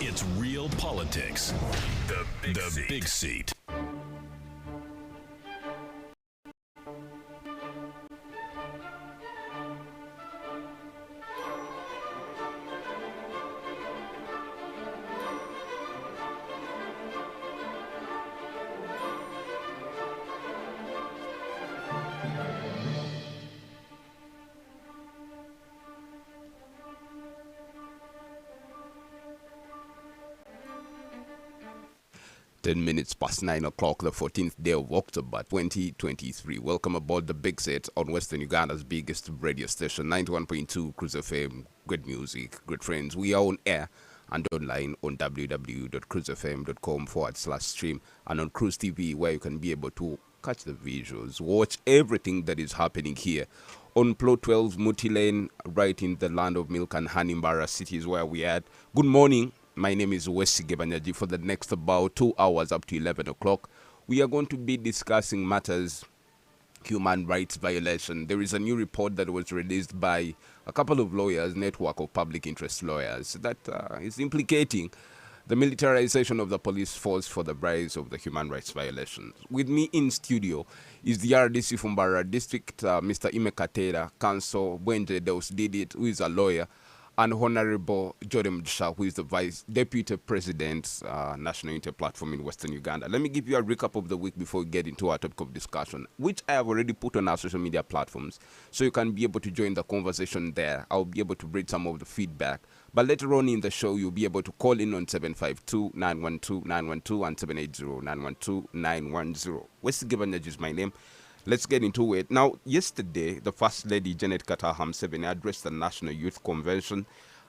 It's real politics. The big seat. Minutes past 9 o'clock, the 14th day of October 2023. Welcome aboard the Big Set on Western Uganda's biggest radio station, 91.2 Cruise FM. Good music, good friends. We are on air and online on www.cruisefm.com/stream and on Cruise TV, where you can be able to catch the visuals, watch everything that is happening here on Plot 12 Muti Lane, right in the land of milk and honey, Mbara cities where we are at. Good morning. My name is Wesi Gebanyaji. For the next about 2 hours up to 11 o'clock, we are going to be discussing matters human rights violation. There is a new report that was released by a couple of lawyers, network of public interest lawyers, that is implicating the militarization of the police force for the rise of the human rights violations. With me in studio is the RDC Fumbara District, Mr. Ime Katera, Council Bwenje Deus Didit, who is a lawyer, and Honorable Jordan Mjisha, who is the Vice Deputy President, National Unity Platform in Western Uganda. Let me give you a recap of the week before we get into our topic of discussion, which I have already put on our social media platforms, so you can be able to join the conversation there. I'll be able to read some of the feedback. But later on in the show, you'll be able to call in on 752-912-912 and 780-912-910. West Gibanaj is my name. Let's get into it. Now, yesterday, the First Lady, Janet Kataham Museveni, addressed the National Youth Convention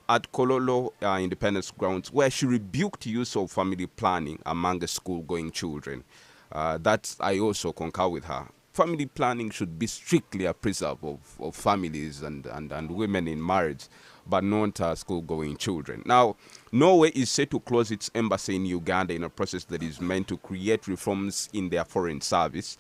at Kololo Independence Grounds, where she rebuked use of family planning among the school-going children. That I also concur with her. Family planning should be strictly a preserve of families and women in marriage, but not school-going children. Now, Norway is set to close its embassy in Uganda in a process that is meant to create reforms in their foreign service.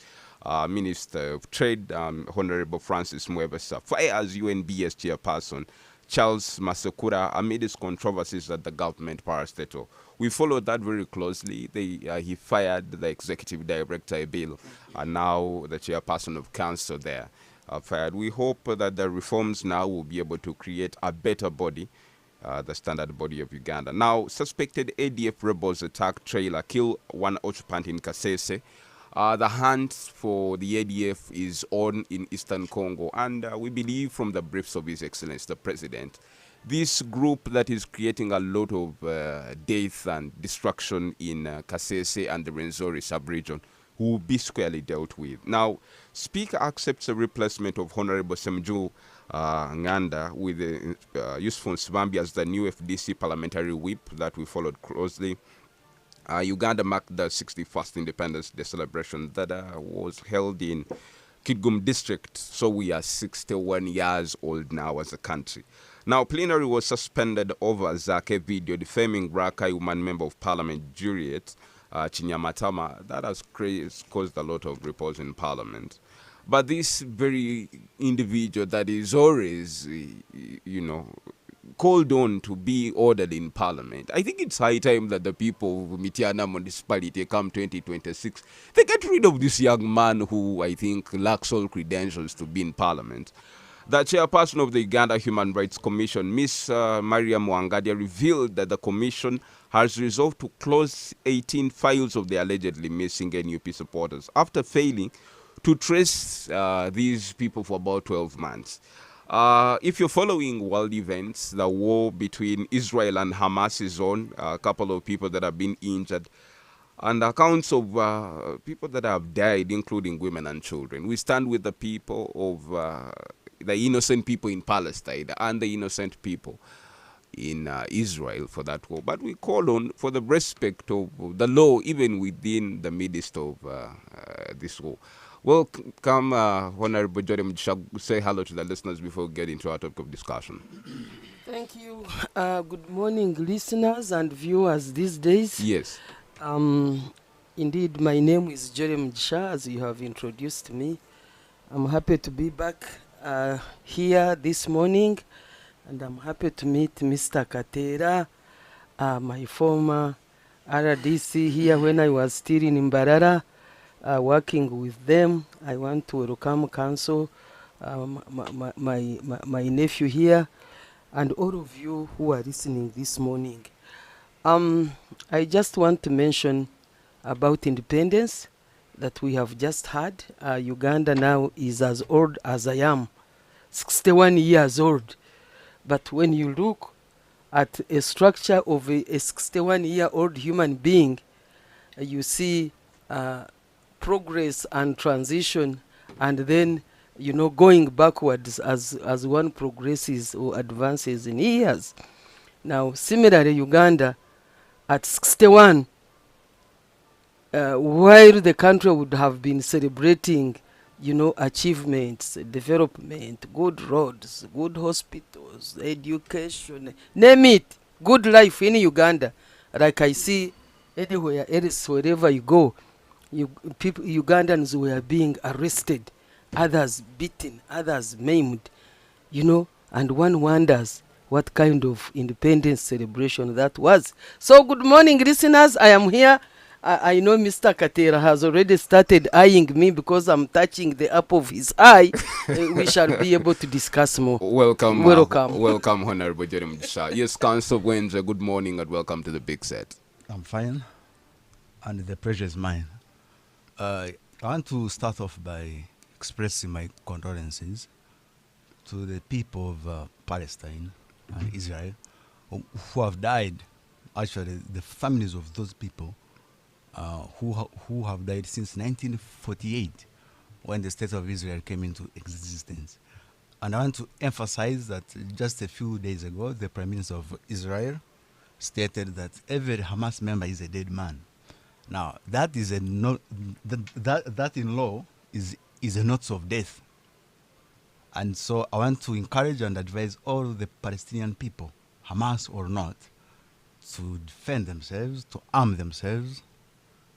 Minister of Trade, Honorable Francis Mwebesa, fires UNBS chairperson Charles Masekura amidst controversies at the government parastatal. We followed that very closely. He fired the executive director, Bill, and now the chairperson of council there fired. We hope that the reforms now will be able to create a better body, the standard body of Uganda. Now, suspected ADF rebels attack trailer, kill one occupant in Kasese. The hunt for the ADF is on in Eastern Congo, and we believe from the briefs of His Excellency the President, this group that is creating a lot of death and destruction in Kasese and the Rwenzori sub-region will be squarely dealt with. Now, Speaker accepts a replacement of Honorable Semju Nganda with Yusufon Svambi as the new FDC parliamentary whip that we followed closely. Uganda marked the 61st Independence Day celebration that was held in Kidgum district, so we are 61 years old now as a country. Now, plenary was suspended over Zake video defaming Raka Human Member of Parliament Juliet Chinyamatama. That has caused a lot of ripples in Parliament. But this very individual that is always, called on to be ordered in Parliament. I think it's high time that the people of Mitiana municipality come 2026, they get rid of this young man who I think lacks all credentials to be in Parliament. The chairperson of the Uganda Human Rights Commission, Ms. Maria Mwangadia, revealed that the commission has resolved to close 18 files of the allegedly missing NUP supporters after failing to trace these people for about 12 months. If you're following world events, the war between Israel and Hamas is on. A couple of people that have been injured, and accounts of people that have died, including women and children. We stand with the people of the innocent people in Palestine and the innocent people in Israel for that war. But we call on for the respect of the law, even within the midst of this war. Welcome, Honorable Jordan Mjisha. Say hello to the listeners before we get into our topic of discussion. Thank you. Good morning, listeners and viewers these days. Yes. Indeed, my name is Jordan Mjisha, as you have introduced me. I'm happy to be back here this morning, and I'm happy to meet Mr. Katera my former RDC here when I was still in Mbarara, working with them. I want to welcome council, my nephew here, and all of you who are listening this morning. I just want to mention about independence that we have just had. Uganda now is as old as I am, 61 years old. But when you look at a structure of a 61-year-old human being, you see progress and transition, and then going backwards as one progresses or advances in years. Now similarly, Uganda at 61, while the country would have been celebrating achievements, development, good roads, good hospitals, education, name it, good life in Uganda, like I see anywhere else, wherever you go, Ugandans were being arrested, others beaten, others maimed, and one wonders what kind of independence celebration that was. So good morning, listeners. I am here. I know Mr. Katera has already started eyeing me because I'm touching the apple of his eye. We shall be able to discuss more. Welcome, welcome, Honorable Jeremy Shah. Yes, Council Wenja, good morning and welcome to the Big Set. I'm fine, and the pleasure is mine. I want to start off by expressing my condolences to the people of Palestine and Israel who have died. Actually, the families of those people who have died since 1948, when the state of Israel came into existence. And I want to emphasize that just a few days ago, the Prime Minister of Israel stated that every Hamas member is a dead man. Now, that is that in law is a notice of death. And so I want to encourage and advise all the Palestinian people, Hamas or not, to defend themselves, to arm themselves,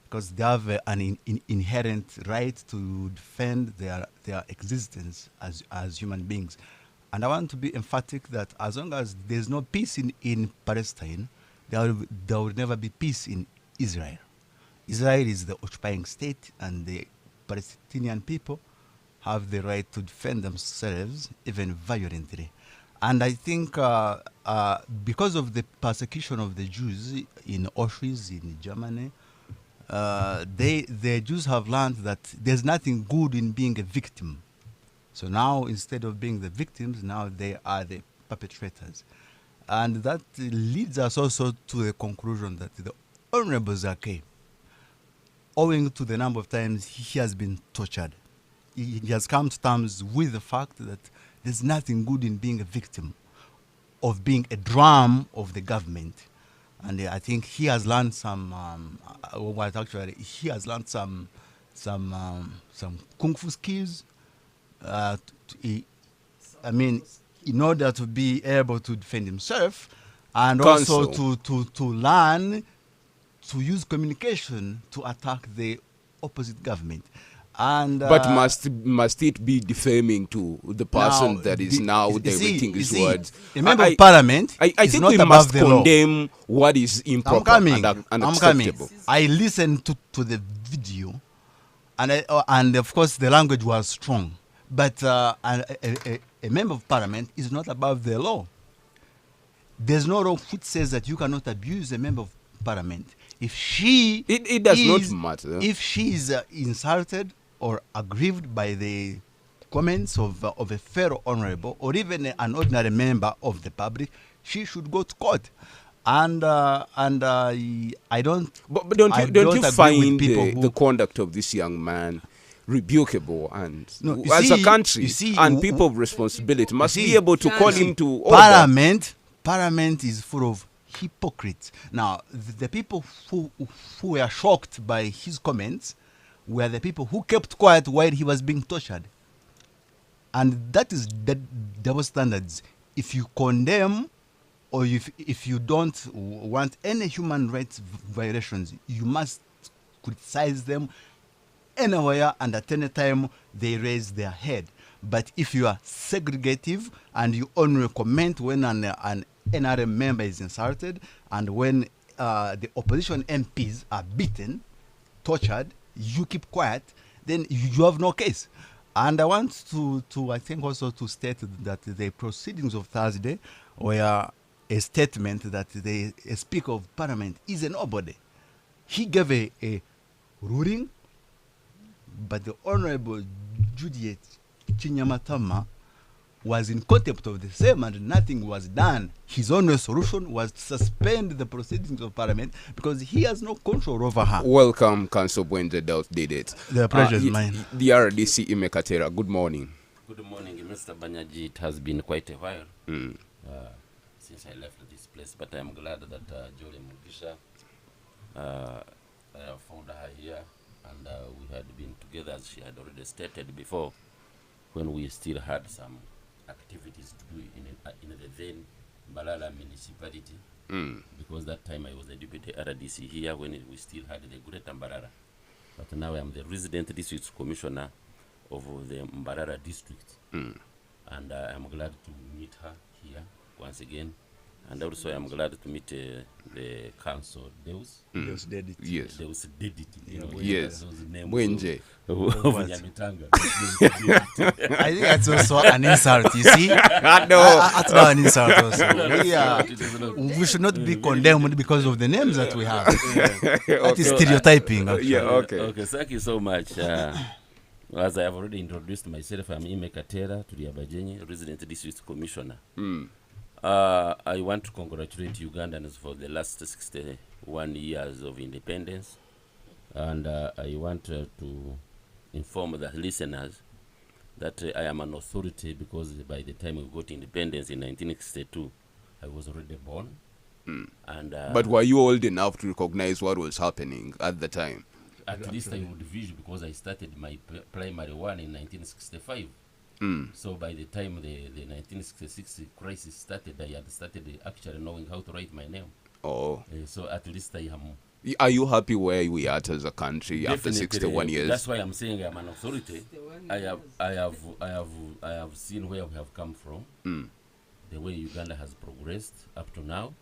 because they have an inherent right to defend their existence as human beings. And I want to be emphatic that as long as there's no peace in Palestine, there will never be peace in Israel. Israel is the occupying state, and the Palestinian people have the right to defend themselves, even violently. And I think because of the persecution of the Jews in Auschwitz, in Germany, the Jews have learned that there's nothing good in being a victim. So now, instead of being the victims, now they are the perpetrators. And that leads us also to the conclusion that the Honorable Zake, owing to the number of times he has been tortured, he has come to terms with the fact that there's nothing good in being a victim, of being a drum of the government. And I think he has learned some he has learned some kung fu skills. In order to be able to defend himself, and also to learn to use communication to attack the opposite government. And but must it be defaming to the person that is now directing his words? A member of parliament I think we must condemn what is improper and unacceptable. I listened to the video, and of course the language was strong. But a member of parliament is not above the law. There's no law which says that you cannot abuse a member of parliament. If she it does not matter. If she is insulted or aggrieved by the comments of a fellow honorable or even an ordinary member of the public, she should go to court. And I don't. But don't you find the conduct of this young man rebukable? And a country and people of responsibility must be able to call him to order. Parliament is full of hypocrites. Now, the people who were shocked by his comments were the people who kept quiet while he was being tortured. And that is the double standards. If you condemn or if you don't want any human rights violations, you must criticize them anywhere and at any time they raise their head. But if you are segregative and you only comment when an another member is insulted, and when the opposition MPs are beaten, tortured, you keep quiet, then you have no case. And I want to I think also to state that the proceedings of Thursday were a statement that the Speaker of Parliament is a nobody. He gave a ruling, but the Honorable Juliet Chinyamatama was in contempt of the same, and nothing was done. His only solution was to suspend the proceedings of Parliament because he has no control over her. Welcome, Council Bwenje Delf did it. The pleasure is mine. The RDC Imekatera, good morning. Good morning, Mr. Banyaji. It has been quite a while since I left this place, but I'm glad that Jolie Mugisha, I have found her here, and we had been together, as she had already stated before, when we still had some activities to do in the then Balala municipality, because that time I was the deputy RDC here when we still had the Greater Mbarara. But now I am the resident district commissioner of the Mbarara district, and I'm glad to meet her here once again. And also I am glad to meet the council Deus. Deus did it. Yes. Deus did it. Yes. Bwenje. I think that's also an insult, you see? I know. That's not an insult also. We should not be condemned because of the names that we have. That is stereotyping. Actually. Yeah, okay. Okay, thank you so much. As I have already introduced myself, I'm Ime Katera to the Abajenyi, resident district commissioner. I want to congratulate Ugandans for the last 61 years of independence, and I want to inform the listeners that I am an authority because by the time we got independence in 1962, I was already born. And but were you old enough to recognize what was happening at the time? At least I would vision because I started my primary one in 1965. So by the time the 1966 crisis started, I had started actually knowing how to write my name. Oh. So at least I am. Are you happy where we are as a country after 61 years? That's why I'm saying I'm an authority. I have seen where we have come from, the way Uganda has progressed up to now.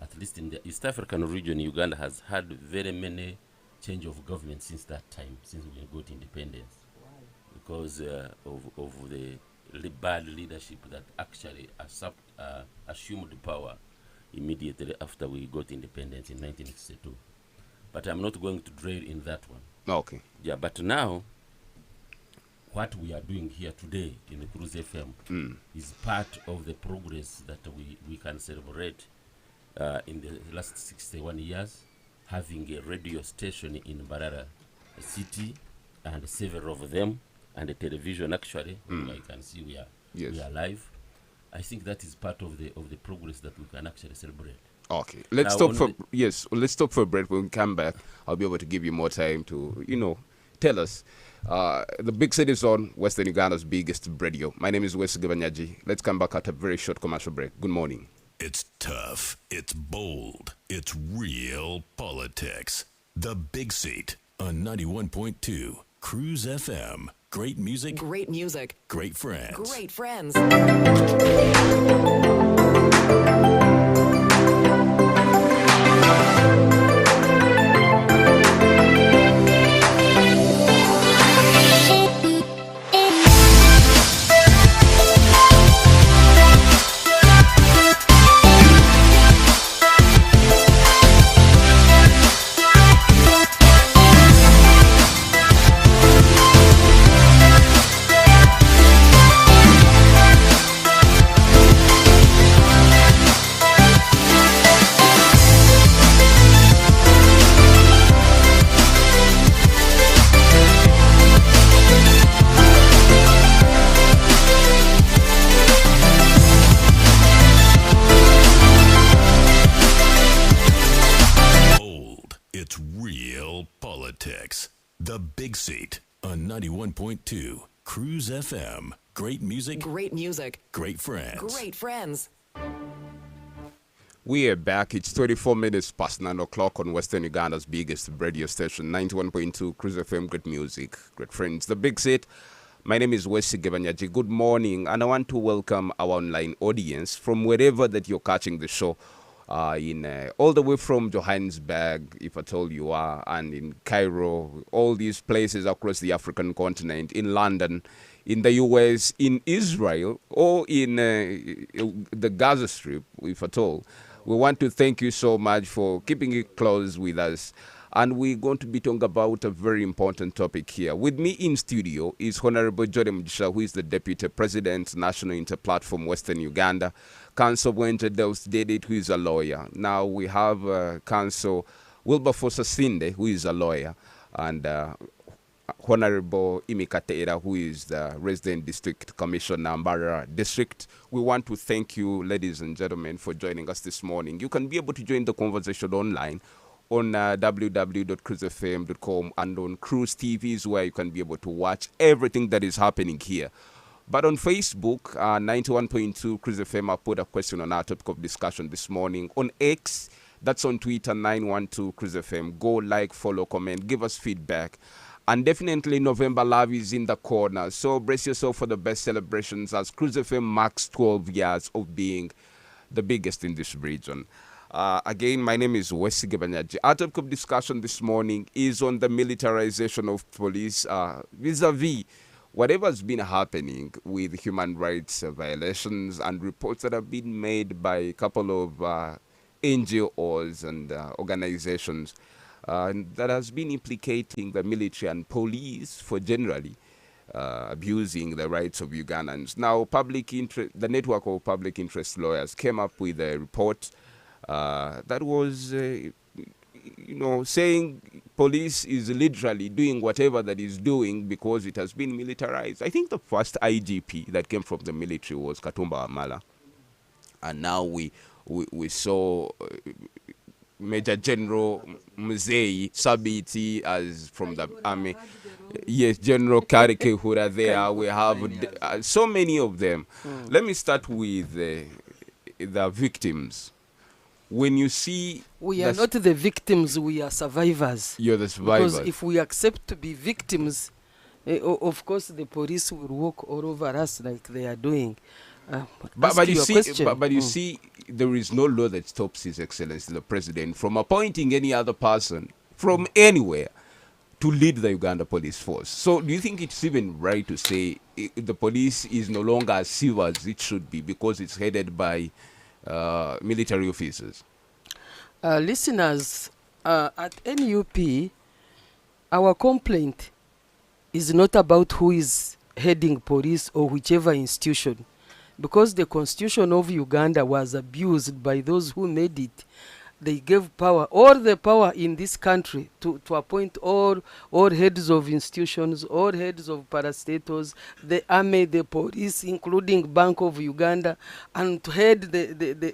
At least in the East African region, Uganda has had very many change of government since that time, since we got independence. Because of the bad leadership that actually assumed power immediately after we got independence in 1962. But I'm not going to dwell in that one. Okay. Yeah, but now, what we are doing here today in the Cruise FM is part of the progress that we can celebrate in the last 61 years, having a radio station in Mbarara City and several of them, and the television actually. I can see we are live. I think that is part of the progress that we can actually celebrate. Okay, let's stop for a break. When we come back, I'll be able to give you more time to tell us. The big city is on Western Uganda's biggest radio. My name is Wes Gabanyaji. Let's come back after a very short commercial break. Good morning. It's tough. It's bold. It's real politics. The Big Seat on 91.2 Cruise FM. Great music. Great music. Great friends. Great friends. The Big Seat on 91.2 Cruise FM. Great music. Great music. Great friends. Great friends. We are back. It's 24 minutes past 9 o'clock on Western Uganda's biggest radio station, 91.2 Cruise FM. Great music, great friends. The Big Seat. My name is Wesley Gebanyaji. Good morning, and I want to welcome our online audience from wherever that you're catching the show. All the way from Johannesburg, if at all you are, and in Cairo, all these places across the African continent, in London, in the US, in Israel, or in the Gaza Strip, if at all. We want to thank you so much for keeping it close with us. And we're going to be talking about a very important topic here. With me in studio is Honorable Jordan Mugisha, who is the Deputy President, National Interplatform Western Uganda. Council Wenje Deus Dedit, who is a lawyer. Now we have Council Wilberforce Sinde, who is a lawyer, and Honorable Imikatera, who is the Resident District Commissioner, Mbara District. We want to thank you, ladies and gentlemen, for joining us this morning. You can be able to join the conversation online on www.cruisefm.com and on Cruise TVs, where you can be able to watch everything that is happening here. But on Facebook, 91.2 Cruise FM, I put a question on our topic of discussion this morning. On X, that's on Twitter, 912 Cruise FM. Go like, follow, comment, give us feedback. And definitely November Love is in the corner. So brace yourself for the best celebrations as Cruise FM marks 12 years of being the biggest in this region. Again, my name is Wesley Gebanyaji. Our topic of discussion this morning is on the militarization of police vis-a-vis whatever's been happening with human rights violations and reports that have been made by a couple of NGOs and organizations that has been implicating the military and police for generally abusing the rights of Ugandans. Now, the network of public interest lawyers came up with a report that was, saying police is literally doing whatever that is doing because it has been militarized. I think the first IGP that came from the military was Katumba Wamala. And now we saw Major General Muzei Sabiti as from the army. Yes, General Karike Hura there. We have so many of them. Let me start with the victims. When you see... We are not the victims, we are survivors. You're the survivors. Because if we accept to be victims, of course the police will walk all over us like they are doing. But you see, there is no law that stops His Excellency the President from appointing any other person from anywhere to lead the Uganda Police Force. So do you think it's even right to say the police is no longer as civil as it should be because it's headed by military officers? Listeners, at NUP, our complaint is not about who is heading police or whichever institution, because the constitution of Uganda was abused by those who made it. They gave power, all the power in this country, to appoint all heads of institutions, all heads of parastatals, the army, the police, including Bank of Uganda, and to head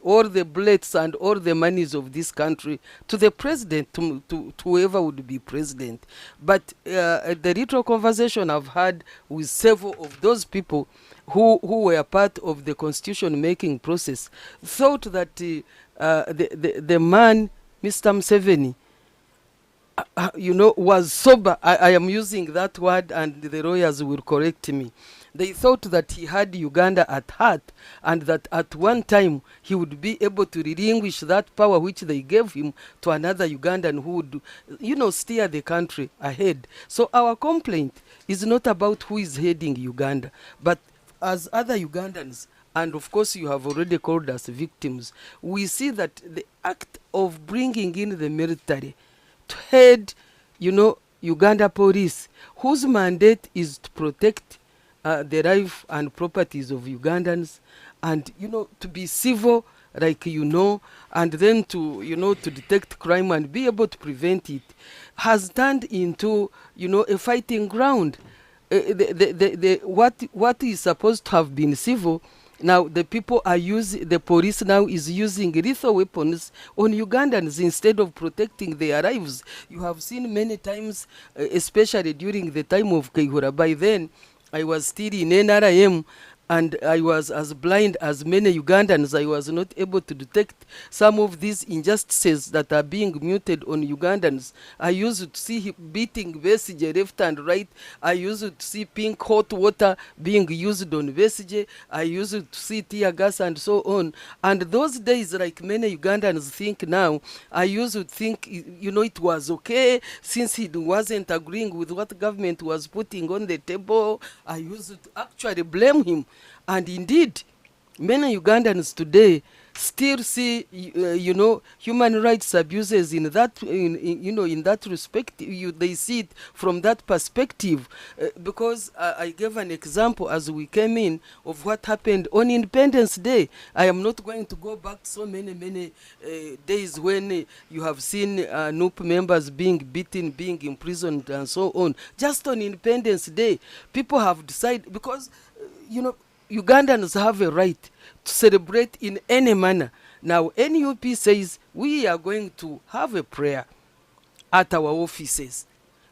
all the blades and all the monies of this country to the president, to whoever would be president. But the little conversation I've had with several of those people who were part of the constitution-making process thought that the man, Mr. Museveni, was sober. I am using that word, and the lawyers will correct me. They thought that he had Uganda at heart, and that at one time he would be able to relinquish that power which they gave him to another Ugandan who would, steer the country ahead. So our complaint is not about who is heading Uganda, but as other Ugandans, and of course you have already called us victims, we see that the act of bringing in the military to head, Uganda police, whose mandate is to protect the life and properties of Ugandans, and, to be civil, and then to detect crime and be able to prevent it, has turned into, a fighting ground. What is supposed to have been civil, now the police now is using lethal weapons on Ugandans instead of protecting their lives. You have seen many times, especially during the time of Kaihura. By then, I was still in NRM, And I was as blind as many Ugandans. I was not able to detect some of these injustices that are being muted on Ugandans. I used to see him beating Besigye left and right. I used to see pink hot water being used on Besigye. I used to see tear gas and so on. And those days, like many Ugandans think now, I used to think, it was okay since he wasn't agreeing with what government was putting on the table. I used to actually blame him. And indeed, many Ugandans today still see, human rights abuses in that, in that respect. They see it from that perspective, because I gave an example as we came in of what happened on Independence Day. I am not going to go back so many days when you have seen NUP members being beaten, being imprisoned, and so on. Just on Independence Day, people have decided, because, Ugandans have a right to celebrate in any manner. Now, NUP says we are going to have a prayer at our offices.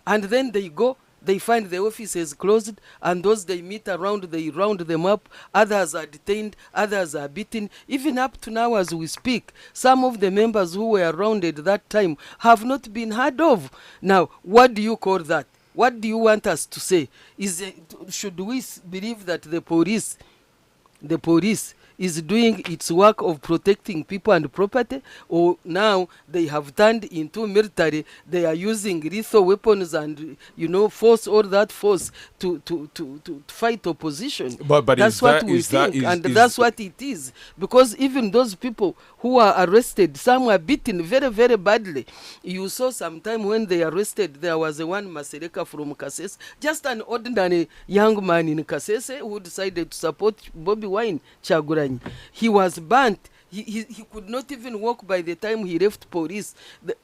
And then they go, they find the offices closed, and those they meet around, they round them up. Others are detained, others are beaten. Even up to now as we speak, some of the members who were arrested that time have not been heard of. Now, what do you call that? What do you want us to say? Should we believe that the police is doing its work of protecting people and property, or now they have turned into military? They are using lethal weapons and force, all that force to fight opposition. But that's what we think, and that's what it is. Because even those people who are arrested, some were beaten very, very badly. You saw sometime when they arrested, there was a one Masereka from Kasese, just an ordinary young man in Kasese who decided to support Bobby Wine Kyagulanyi. He was burnt. He could not even walk by the time he left police.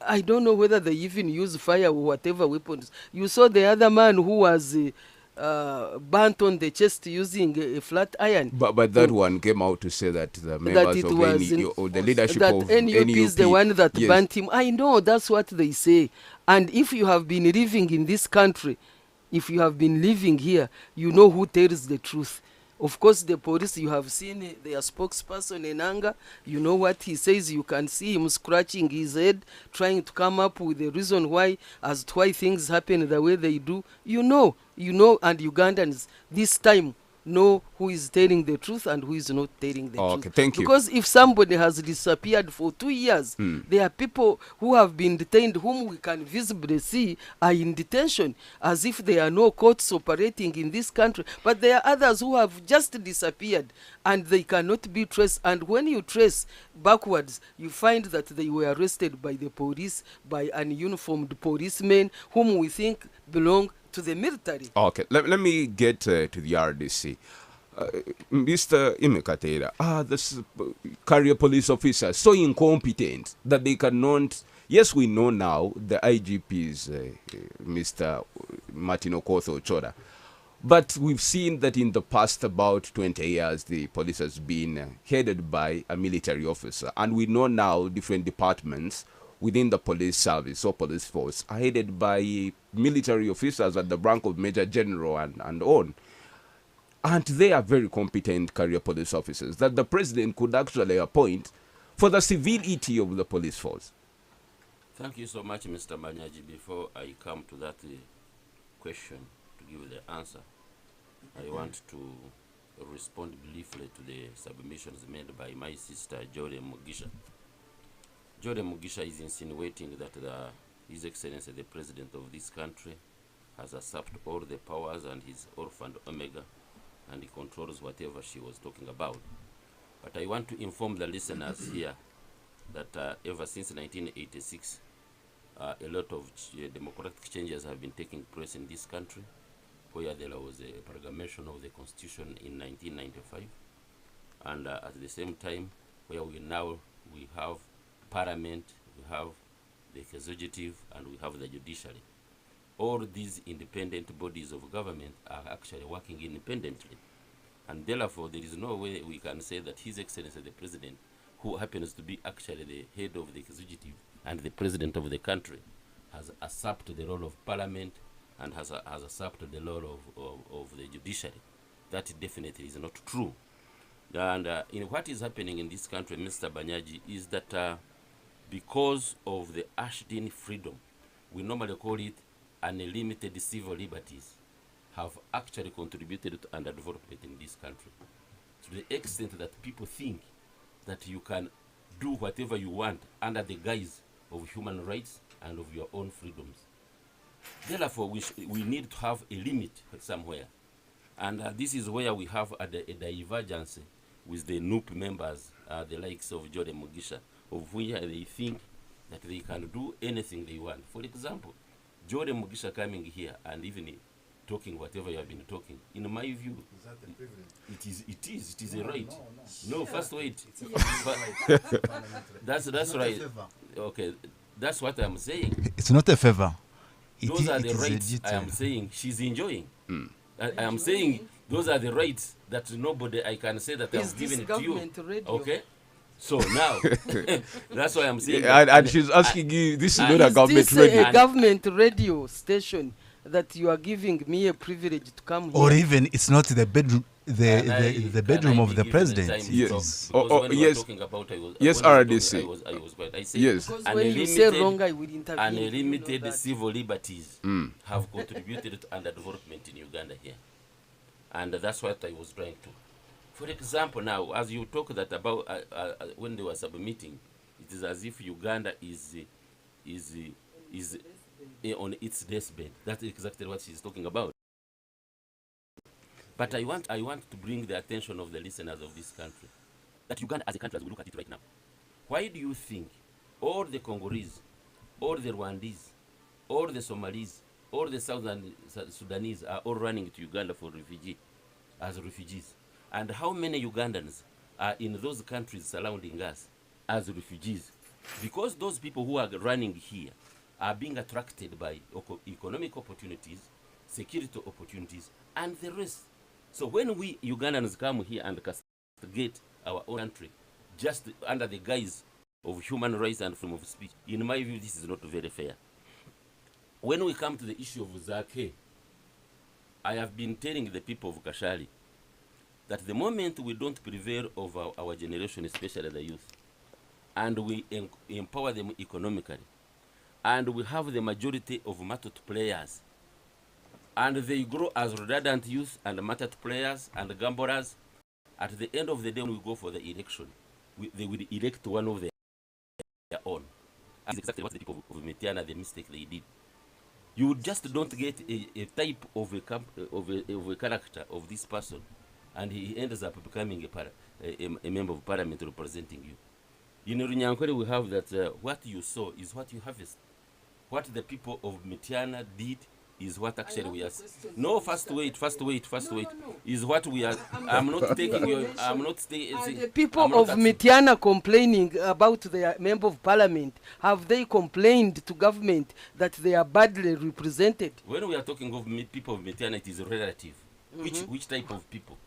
I don't know whether they even use fire or whatever weapons. You saw the other man who was burnt on the chest using a flat iron. But that one came out to say that the members of the leadership that of NUP is the one that yes, burnt him. I know, that's what they say. And if you have been living in this country, if you have been living here, you know who tells the truth. Of course, the police, you have seen their spokesperson in anger. You know what he says. You can see him scratching his head, trying to come up with a reason why things happen the way they do. You know, and Ugandans this time know who is telling the truth and who is not telling the truth. Okay, thank you. Because if somebody has disappeared for 2 years, there are people who have been detained whom we can visibly see are in detention, as if there are no courts operating in this country. But there are others who have just disappeared and they cannot be traced. And when you trace backwards, you find that they were arrested by the police, by ununiformed policemen whom we think belong to the military. Okay, let me get to the RDC. Mr. Imekatera, this career police officers so incompetent that they cannot. Yes, we know now the IGP is Mr. Martin Okoth Ochoda, but we've seen that in the past about 20 years, the police has been headed by a military officer, and we know now different departments within the police service or police force are headed by military officers at the rank of Major General and on. And they are very competent career police officers that the president could actually appoint for the civility of the police force. Thank you so much, Mr. Banyaji. Before I come to that question to give the answer, I want to respond briefly to the submissions made by my sister, Jode Mugisha. Jode Mugisha is insinuating that His Excellency, the President of this country, has usurped all the powers and his Alpha and Omega, and he controls whatever she was talking about. But I want to inform the listeners here that ever since 1986, a lot of democratic changes have been taking place in this country, where there was a promulgation of the Constitution in 1995, and at the same time, where we have Parliament, we have the executive, and we have the judiciary. All these independent bodies of government are actually working independently. And therefore, there is no way we can say that His Excellency the President, who happens to be actually the head of the executive and the president of the country, has usurped the role of Parliament and has usurped the role of the judiciary. That definitely is not true. And in what is happening in this country, Mr. Banyaji, is that because of the Ashton freedom, we normally call it unlimited civil liberties, have actually contributed to underdevelopment in this country. To the extent that people think that you can do whatever you want under the guise of human rights and of your own freedoms. Therefore, we need to have a limit somewhere. And this is where we have a divergence with the NUP members, the likes of Jordan Mugisha, of where they think that they can do anything they want. For example, Jordan Mugisha coming here and even talking whatever you have been talking, in my view, Is that a privilege? it is a right. No, Yeah. first wait. It's That's not a right. favor. Okay, that's what I'm saying. It's not a favor. Those are It the is a rights duty. I am saying she's enjoying. I am saying those are the rights that nobody I can say that Is I've this given it to you. government radio? Okay? So now, that's why I'm saying. Yeah, that- and she's asking you, this is and not a Is government this radio. a government radio station that you are giving me a privilege to come Or here? even it's not the bedroom, the bedroom of the president. Yes. Oh, Oh, when you yes. were talking about, Yes, when you were RDC. talking, I was quiet. I said, Yes. Because an when you say unlimited- wrong, I will intervene. unlimited You know that. civil liberties have contributed to underdevelopment in Uganda here. And that's what I was trying to. For example, now, as you talk that about when they were submitting, it is as if Uganda is on its deathbed. That's exactly what she's talking about. But I want to bring the attention of the listeners of this country that Uganda as a country, as we look at it right now, why do you think all the Congolese, all the Rwandese, all the Somalis, all the Southern Sudanese are all running to Uganda for as refugees? And how many Ugandans are in those countries surrounding us as refugees? Because those people who are running here are being attracted by economic opportunities, security opportunities, and the rest. So when we Ugandans come here and castigate our own country just under the guise of human rights and freedom of speech, in my view, this is not very fair. When we come to the issue of Zake, I have been telling the people of Kashali that the moment we don't prevail over our generation, especially the youth, and we empower them economically, and we have the majority of market players, and they grow as redundant youth and market players and gamblers, at the end of the day when we go for the election, they will elect one of their own. That's exactly what the people of Metiana, the mistake they did. You just don't get a type of a character of this person, and he ends up becoming a member of parliament representing you. In Runyankore, we have that what you sow is what you harvest. What the people of Metiana did is what actually we are. No, first wait. Is what we are. I'm not taking your. I'm not staying. And the people of Mitiana complaining about their member of parliament, have they complained to government that they are badly represented? When we are talking of people of Metiana, it is relative. Which type of people?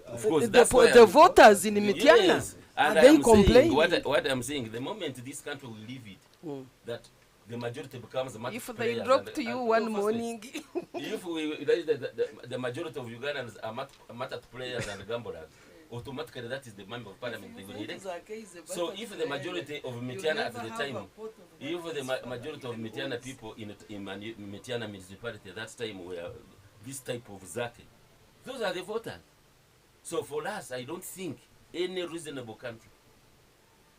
Of The, course, that's why the I'm- voters in Mitiana, Yes, and are I they am saying, complaining? what I'm saying, the moment this country will leave it, that the majority becomes market If they players drop and- to you and- one no, first morning, if we the majority of Ugandans are market players and gamblers, automatically that is the member of parliament they will elect. So if the majority of Mitiana at the time, if the majority of Mitiana people in Mitiana municipality at that time were this type of Zake, those are the voters. So for us, I don't think any reasonable country,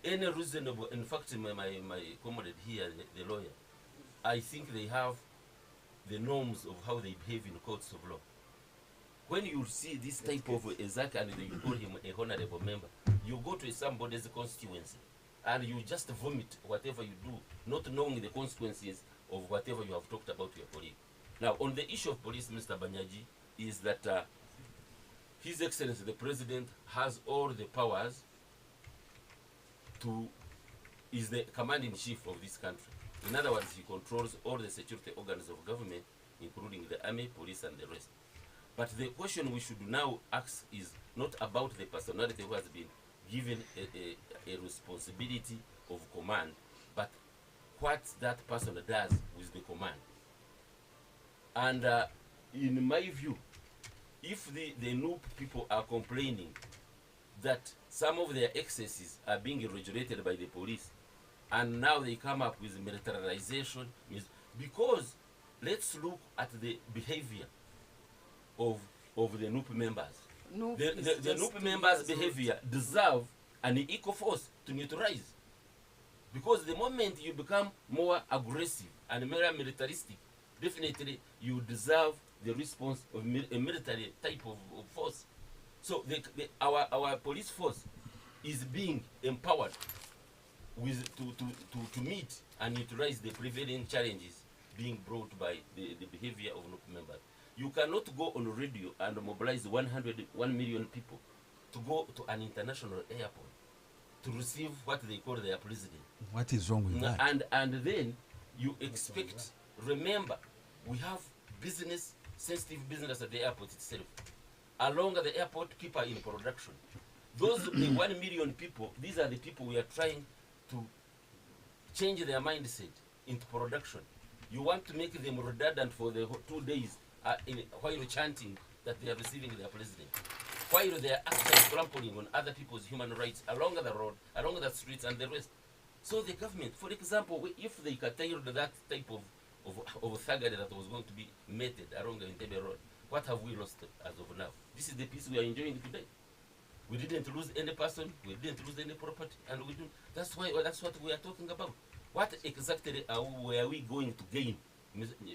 any reasonable, in fact, my comrade here, the lawyer, I think they have the norms of how they behave in courts of law. When you see this type of a Zake and you call him a honorable member, you go to somebody's constituency and you just vomit whatever you do, not knowing the consequences of whatever you have talked about to your colleague. Now, on the issue of police, Mr. Banyaji, is that His Excellency the President has all the powers is the commander-in-chief of this country. In other words, he controls all the security organs of government, including the army, police, and the rest. But the question we should now ask is not about the personality who has been given a responsibility of command, but what that person does with the command. And in my view, if the new people are complaining that some of their excesses are being regulated by the police, and now they come up with militarization, because let's look at the behavior of the NUP members. The NUP members' behavior deserve an equal force to neutralize. Because the moment you become more aggressive and more militaristic, definitely you deserve the response of a military type of force. So our police force is being empowered with to meet and neutralize the prevailing challenges being brought by the behavior of NUP members. You cannot go on radio and mobilize 1 million people to go to an international airport to receive what they call their president. What is wrong with that? And then you expect, remember, we have business, sensitive business at the airport itself. Along the airport, people are in production. Those the 1 million people, these are the people we are trying to change their mindset into production. You want to make them redundant for the 2 days while chanting that they are receiving their president, while they are actually trampling on other people's human rights along the road, along the streets and the rest. So the government, for example, if they curtailed that type of thuggery that was going to be meted along the Entebbe road, what have we lost as of now? This is the peace we are enjoying today. We didn't lose any person, we didn't lose any property, and we do. That's what we are talking about. What exactly were we going to gain,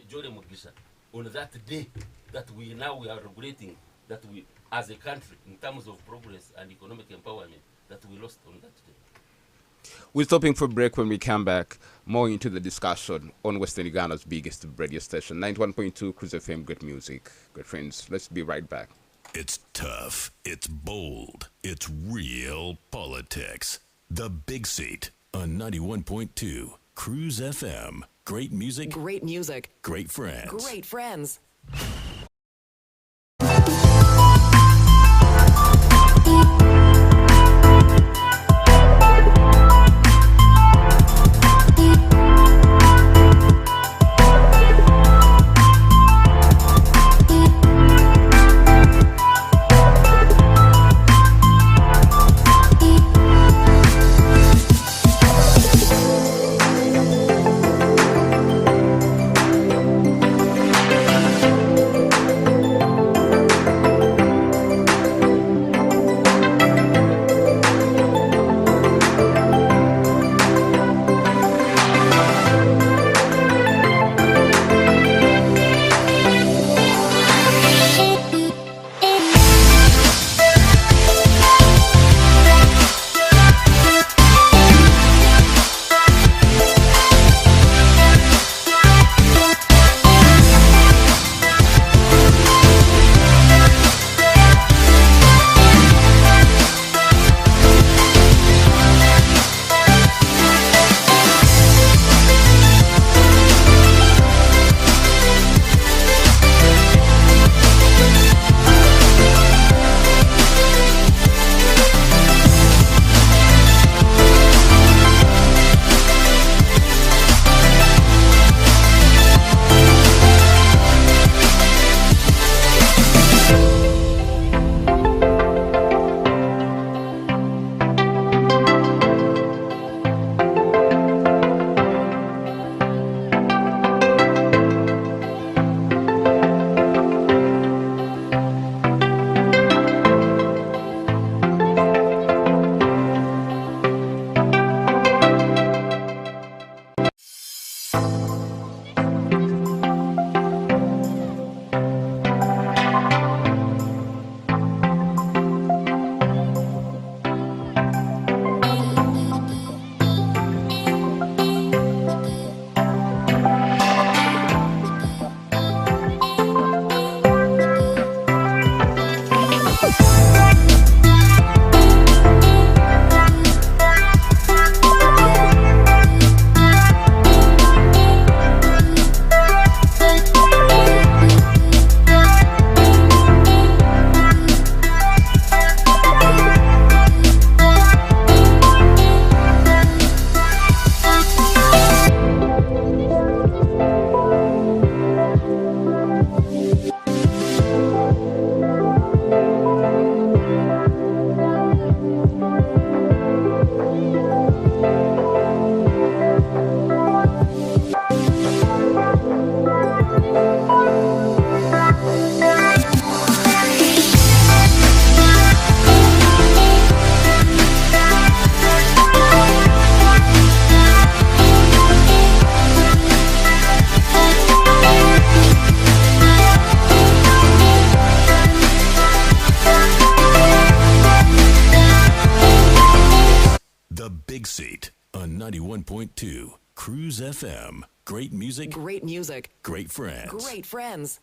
Jore Mugisha, on that day that we are regretting that we, as a country, in terms of progress and economic empowerment, that we lost on that day? We're stopping for break. When we come back, more into the discussion on Western Ughanda's biggest radio station, 91.2 Cruise FM. Great music, great friends. Let's be right back. It's tough, it's bold, it's real politics. The Big Seat on 91.2 Cruise FM. Great music, Great music. great friends. Great friends. 91.2 Cruise FM. Great music, Great music. great friends. Great friends.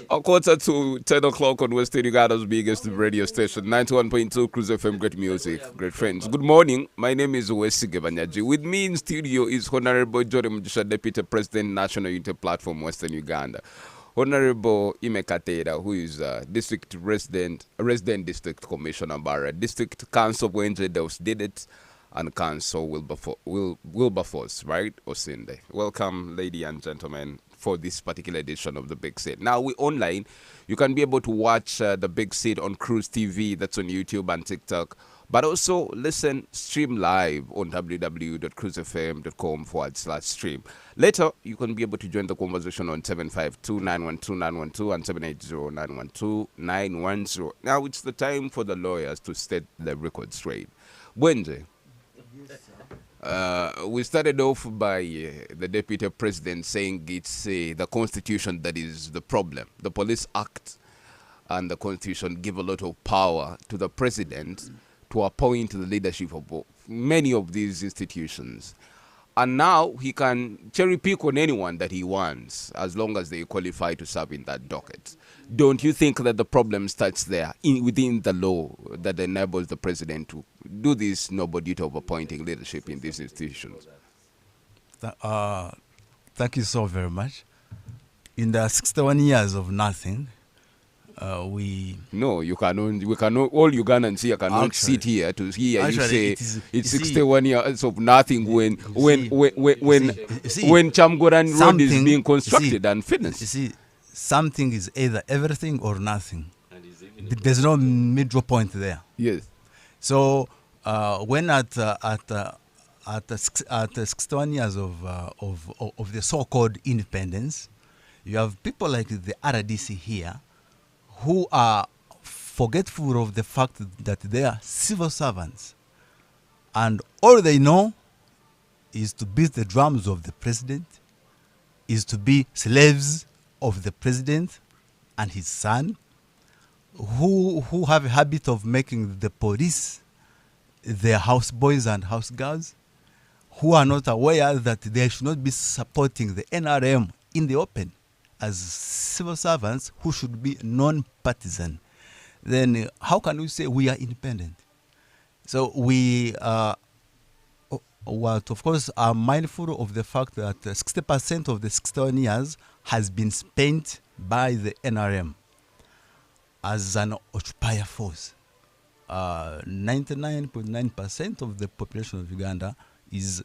A quarter to 10 o'clock on West Uganda's biggest radio station, 91.2 Cruise FM, great music, great friends. Good morning. My name is Wesige Banyaji. With me in studio is Honorable Jore Mugisha, Deputy President, National Unity Platform, Western Uganda. Honorable Ime Katera, who is District Resident District Commissioner Barra, District Council Wenje Deus did it, and Council Wilberforce, right? Osinde. Welcome, ladies and gentlemen, for this particular edition of The Big Seat. Now, we're online. You can be able to watch The Big Seat on Cruise TV, that's on YouTube and TikTok, but also stream live on www.cruisefm.com/stream. Later, you can be able to join the conversation on 752-912-912 and 780-912-910. Now, it's the time for the lawyers to state the record straight. Bwenje. We started off by the Deputy President saying it's the Constitution that is the problem. The Police Act and the Constitution give a lot of power to the President to appoint the leadership of many of these institutions. And now he can cherry pick on anyone that he wants as long as they qualify to serve in that docket. Don't you think that the problem starts there within the law that enables the President to do this noble duty of appointing leadership in these institutions? Thank you so very much. In the 61 years of nothing, we cannot, all Ugandans here cannot sit here to hear you say it's 61 years of nothing when Chamgoran Road is being constructed and finished. You see, something is either everything or nothing. There's no middle point there. Yes. So when at 61 years of the so-called independence, you have people like the RDC here who are forgetful of the fact that they are civil servants, and all they know is to beat the drums of the president, is to be slaves of the president and his son, who have a habit of making the police their houseboys and house girls, who are not aware that they should not be supporting the NRM in the open as civil servants who should be non-partisan. Then how can we say we are independent? So we of course are mindful of the fact that 60% of the 61 years has been spent by the NRM as an occupier force. 99.9% of the population of Uganda is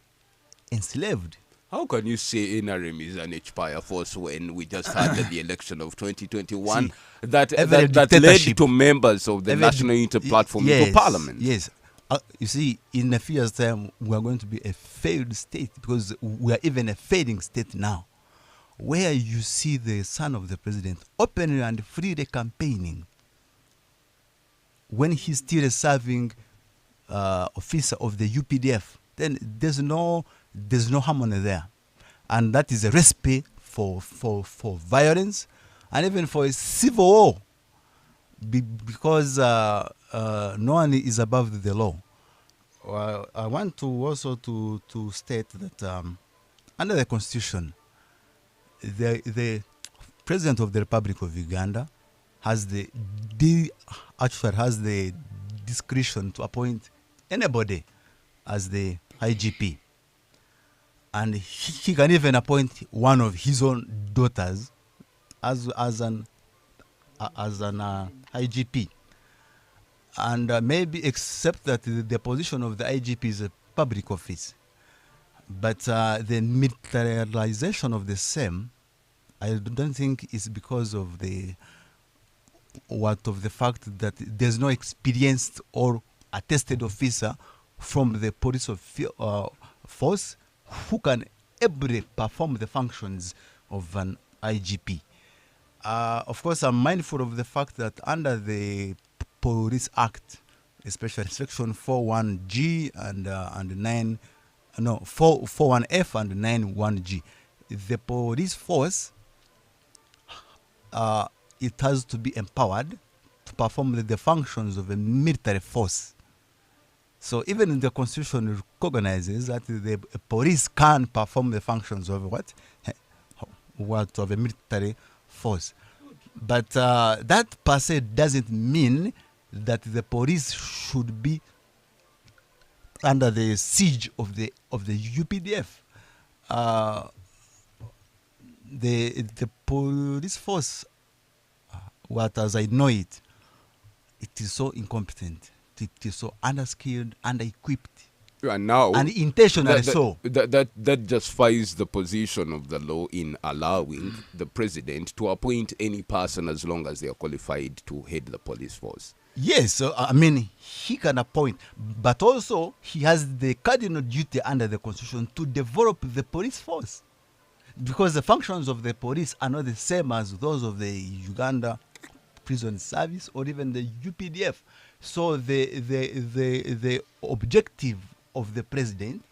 enslaved. How can you say NRM is an occupier force when we just had the election of 2021 that led to members of the National Unity Platform into Parliament? Yes. You see, in a few years' time, we are going to be a failed state, because we are even a failing state now, where you see the son of the president openly and freely campaigning when he's still serving officer of the UPDF. Then there's no harmony there, and that is a recipe for violence and even for a civil war, because no one is above the law. I want to also to state that under the Constitution, the President of the Republic of Uganda has the discretion to appoint anybody as the IGP, and he can even appoint one of his own daughters as an IGP, and maybe accept that the position of the IGP is a public office, but the militarization of the same, I don't think is because of the fact that there's no experienced or attested officer from the police force who can ably perform the functions of an IGP. Of course, I'm mindful of the fact that under the Police Act, especially Section 41G and 41F and 91G, the police force it has to be empowered to perform the functions of a military force. So even in the constitution recognizes that the police can perform the functions of what of a military force, but that per se doesn't mean that the police should be under the siege of the UPDF. The police force, what as I know it, it is so incompetent. It is so underskilled, under-equipped, And now and intentionally that, so. that justifies the position of the law in allowing the president to appoint any person as long as they are qualified to head the police force. Yes, so, I mean, he can appoint, but also he has the cardinal duty under the constitution to develop the police force, because the functions of the police are not the same as those of the Uganda Prison Service or even the UPDF. So the objective of the president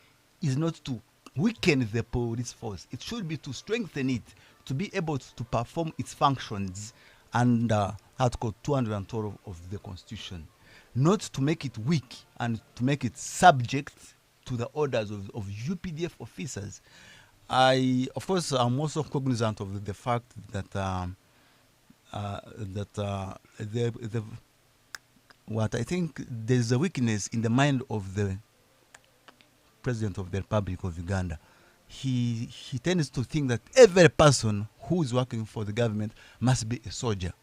is not to weaken the police force. It should be to strengthen it, to be able to perform its functions under Article 212 of the Constitution, not to make it weak and to make it subject to the orders of UPDF officers. Of course, I'm also cognizant of the fact that what I think there's a weakness in the mind of the President of the Republic of Uganda. He tends to think that every person who is working for the government must be a soldier.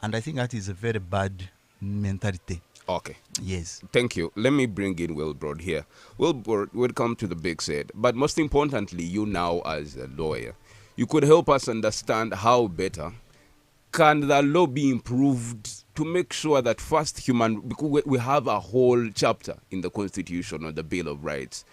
And I think that is a very bad mentality. Okay. Yes. Thank you. Let me bring in Wilbrod here. Wilbrod, welcome to the Big Set. But most importantly, you now as a lawyer, you could help us understand how better can the law be improved to make sure that first because we have a whole chapter in the Constitution on the Bill of Rights.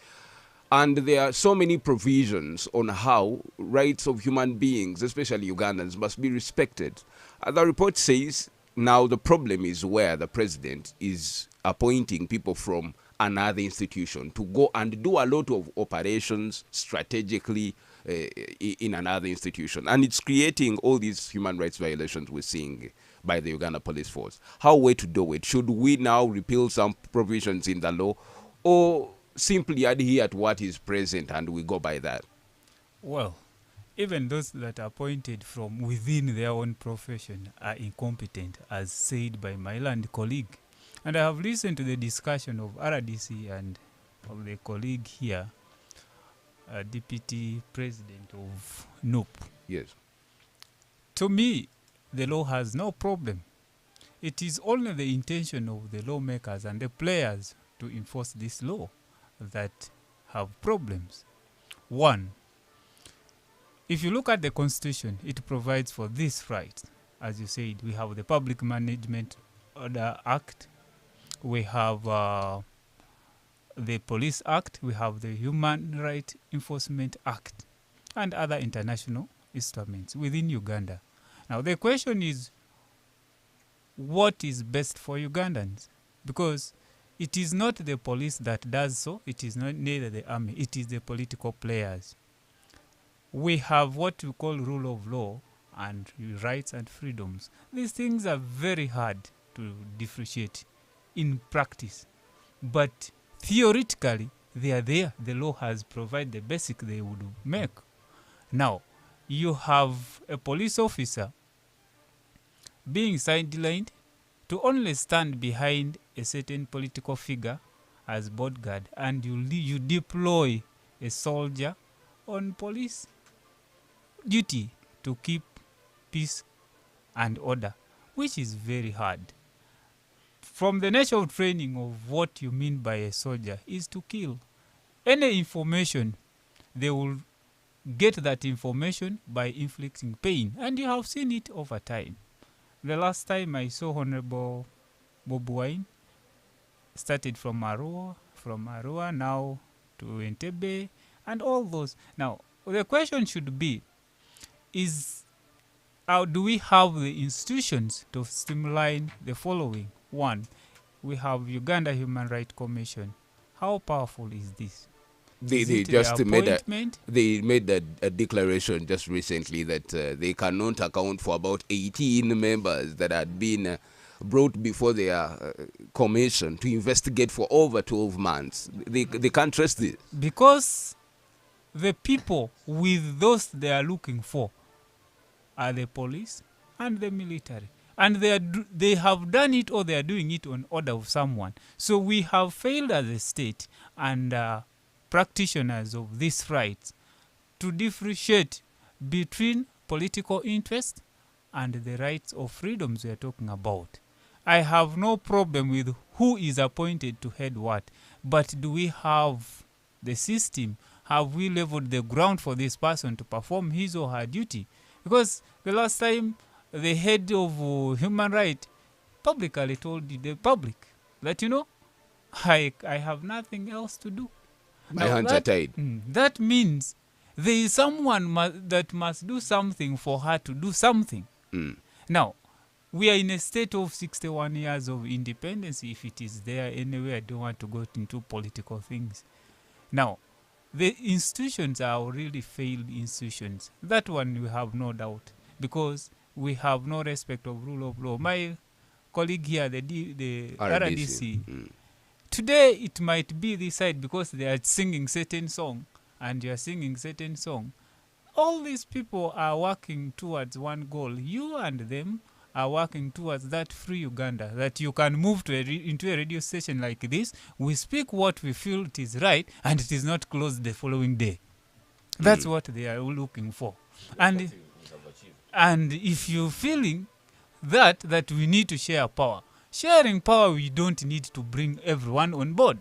And there are so many provisions on how rights of human beings, especially Ugandans, must be respected. The report says now the problem is where the president is appointing people from another institution to go and do a lot of operations strategically in another institution. And it's creating all these human rights violations we're seeing by the Uganda Police Force. How way to do it? Should we now repeal some provisions in the law, or simply adhere to what is present and we go by that? Well, even those that are appointed from within their own profession are incompetent, as said by my land colleague. And I have listened to the discussion of RDC and of the colleague here, Deputy President of NUP. Yes. To me, the law has no problem. It is only the intention of the lawmakers and the players to enforce this law that have problems. One, if you look at the Constitution, it provides for this right. As you said, we have the Public Management Order Act, we have the Police Act, we have the Human Rights Enforcement Act, and other international instruments within Uganda. Now the question is, what is best for Ugandans? Because it is not the police that does so, it is not neither the army, it is the political players. We have what we call rule of law and rights and freedoms. These things are very hard to differentiate in practice, but theoretically they are there. The law has provided the basic they would make. Now, you have a police officer being sidelined to only stand behind a certain political figure as bodyguard, and you deploy a soldier on police duty to keep peace and order, which is very hard. From the nature of training of what you mean by a soldier is to kill. Any information, they will get that information by inflicting pain, and you have seen it over time. The last time I saw Honorable Bob Wine started from Arua now to Entebbe and all those. Now, the question should be, is how do we have the institutions to streamline the following? One, we have Uganda Human Rights Commission. How powerful is this? They just made a declaration just recently that they cannot account for about 18 members that had been brought before their commission to investigate for over 12 months. They can't trust this. Because the people with those they are looking for are the police and the military. And they have done it, or they are doing it on order of someone. So we have failed as a state and practitioners of these rights to differentiate between political interest and the rights of freedoms we are talking about. I have no problem with who is appointed to head what, but do we have the system? Have we leveled the ground for this person to perform his or her duty? Because the last time the head of human rights publicly told the public that, I have nothing else to do. My hands are tied. That means there is someone that must do something for her to do something. Now, we are in a state of 61 years of independence, if it is there anyway. I don't want to go into political things. Now, the institutions are really failed institutions. That one we have no doubt, because we have no respect of rule of law. My colleague here, the RDC, today it might be this side because they are singing certain song and you are singing certain song. All these people are working towards one goal. You and them are working towards that free Uganda, that you can move to into a radio station like this. We speak what we feel it is right, and it is not closed the following day. That's what they are looking for. And if you're feeling that we need to share power, sharing power, we don't need to bring everyone on board.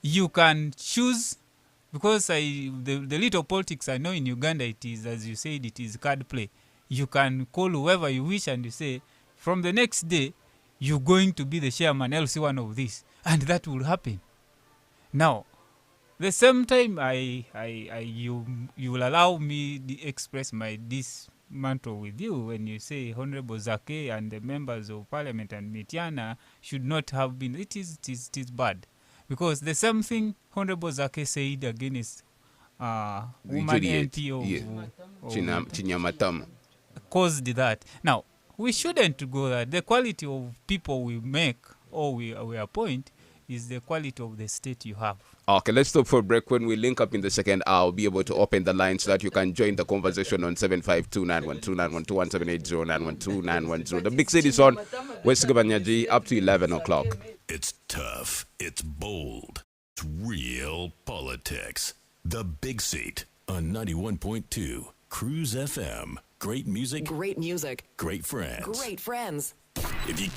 You can choose, because the little politics I know in Uganda, it is, as you said, it is card play. You can call whoever you wish and you say, from the next day, you're going to be the chairman, else one of this. And that will happen. Now, the same time, you will allow me to express my dismantle with you when you say Honorable Zake and the members of Parliament and Mitiana should not have been. It is bad, because the same thing Honorable Zake said against woman MP of Chinyamatam caused that. Now, we shouldn't go there. The quality of people we make or we appoint is the quality of the state you have. Okay, let's stop for a break. When we link up in the second hour, I'll be able to open the line so that you can join the conversation on 752-912-912-178-0-912-910. The big city's on West Gabanyaji up to 11 o'clock. It's tough. It's bold. It's real politics. The Big Seat on 91.2 Cruise FM. Great music. Great music. Great friends. Great friends. If you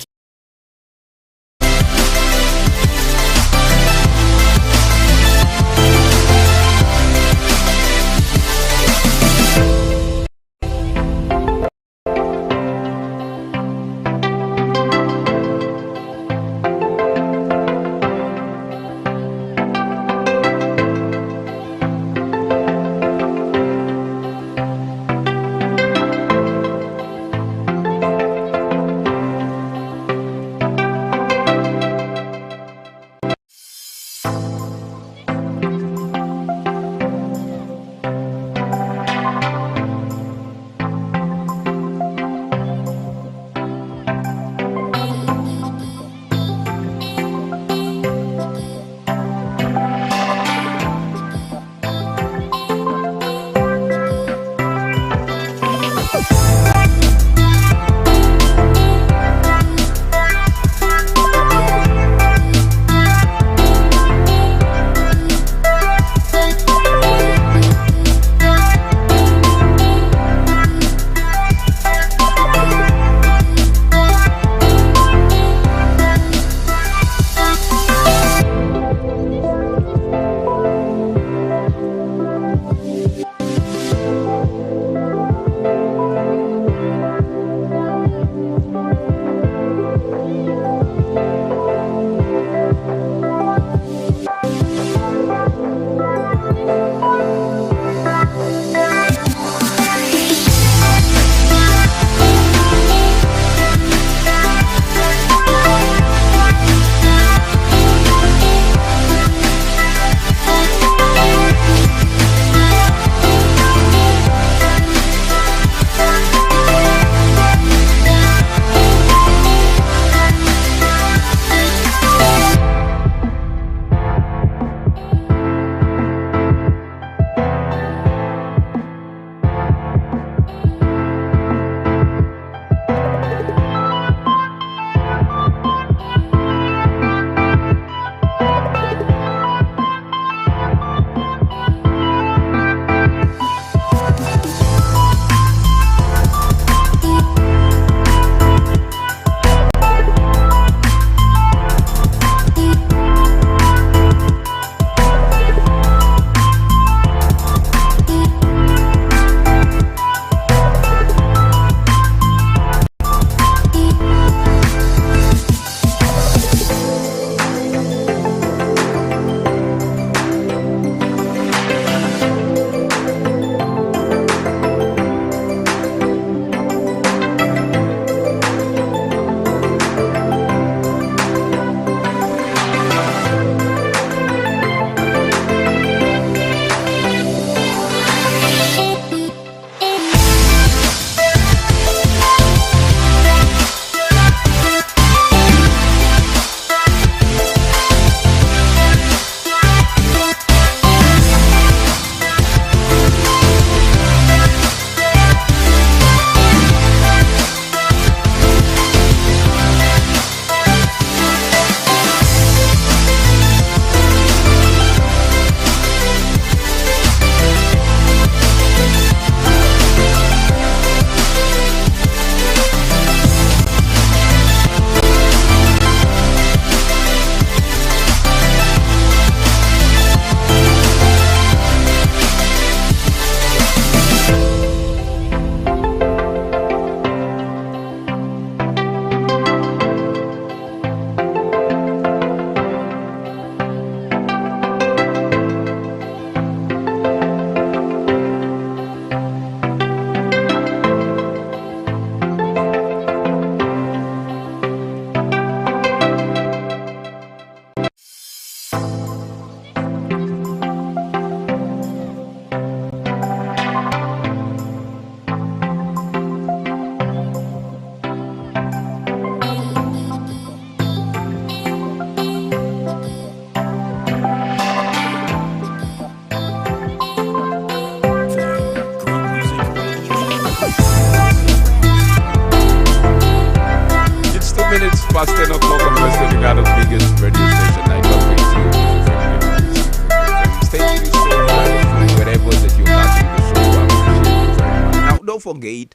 don't forget,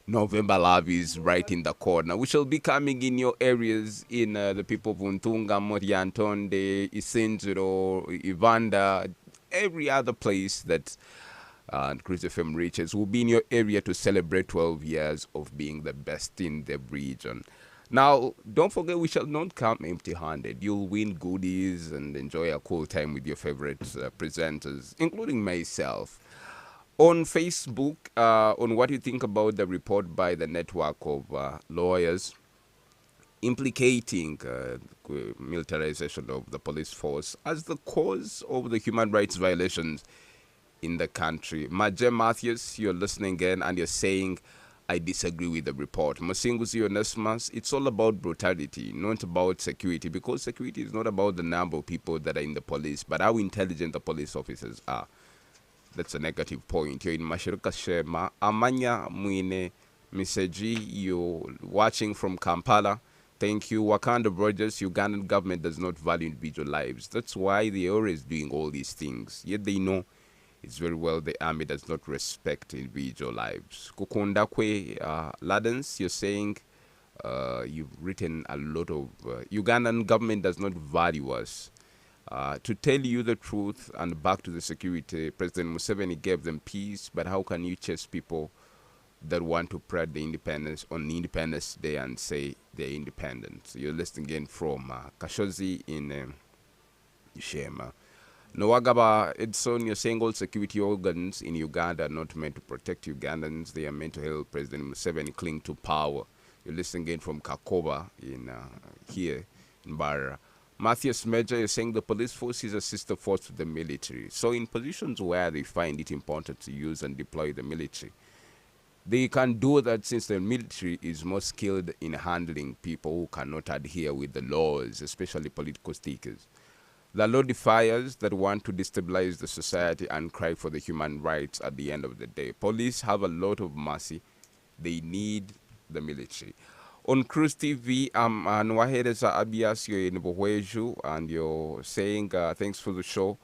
November Love is right in the corner. We shall be coming in your areas in the people of Untunga, Moriantonde, Isenzero, Ivanda, every other place that Cruise FM reaches. Will be in your area to celebrate 12 years of being the best in the region. Now, don't forget, we shall not come empty-handed. You'll win goodies and enjoy a cool time with your favorite presenters, including myself. On Facebook, on what you think about the report by the network of lawyers implicating militarization of the police force as the cause of the human rights violations in the country. Maje Matthews, you're listening again and you're saying, I disagree with the report. Masingusi Onesmus, it's all about brutality, not about security, because security is not about the number of people that are in the police, but how intelligent the police officers are. That's a negative point. You're in Mashiruka Shema. Amanya Mwine Miseji, you're watching from Kampala. Thank you. Wakanda Rogers, Ugandan government does not value individual lives. That's why they're always doing all these things. Yet they know it's very well the army does not respect individual lives. Kukundakwe Ladens, you're saying you've written a lot of Ugandan government does not value us. To tell you the truth and back to the security, President Museveni gave them peace, but how can you chase people that want to parade the independence on Independence Day and say they're independent? So you're listening again from Kashozi in Shema. Noagaba Edson, you're saying all security organs in Uganda are not meant to protect Ugandans. They are meant to help President Museveni cling to power. You're listening again from Kakoba in here in Barra. Matthias Major is saying the police force is a sister force to the military. So in positions where they find it important to use and deploy the military, they can do that since the military is more skilled in handling people who cannot adhere with the laws, especially political stickers. The law defiers that want to destabilize the society and cry for the human rights at the end of the day. Police have a lot of mercy. They need the military. On Cruise TV, Nwahereza Abias, you're in Bohweju, and you're saying thanks for the show.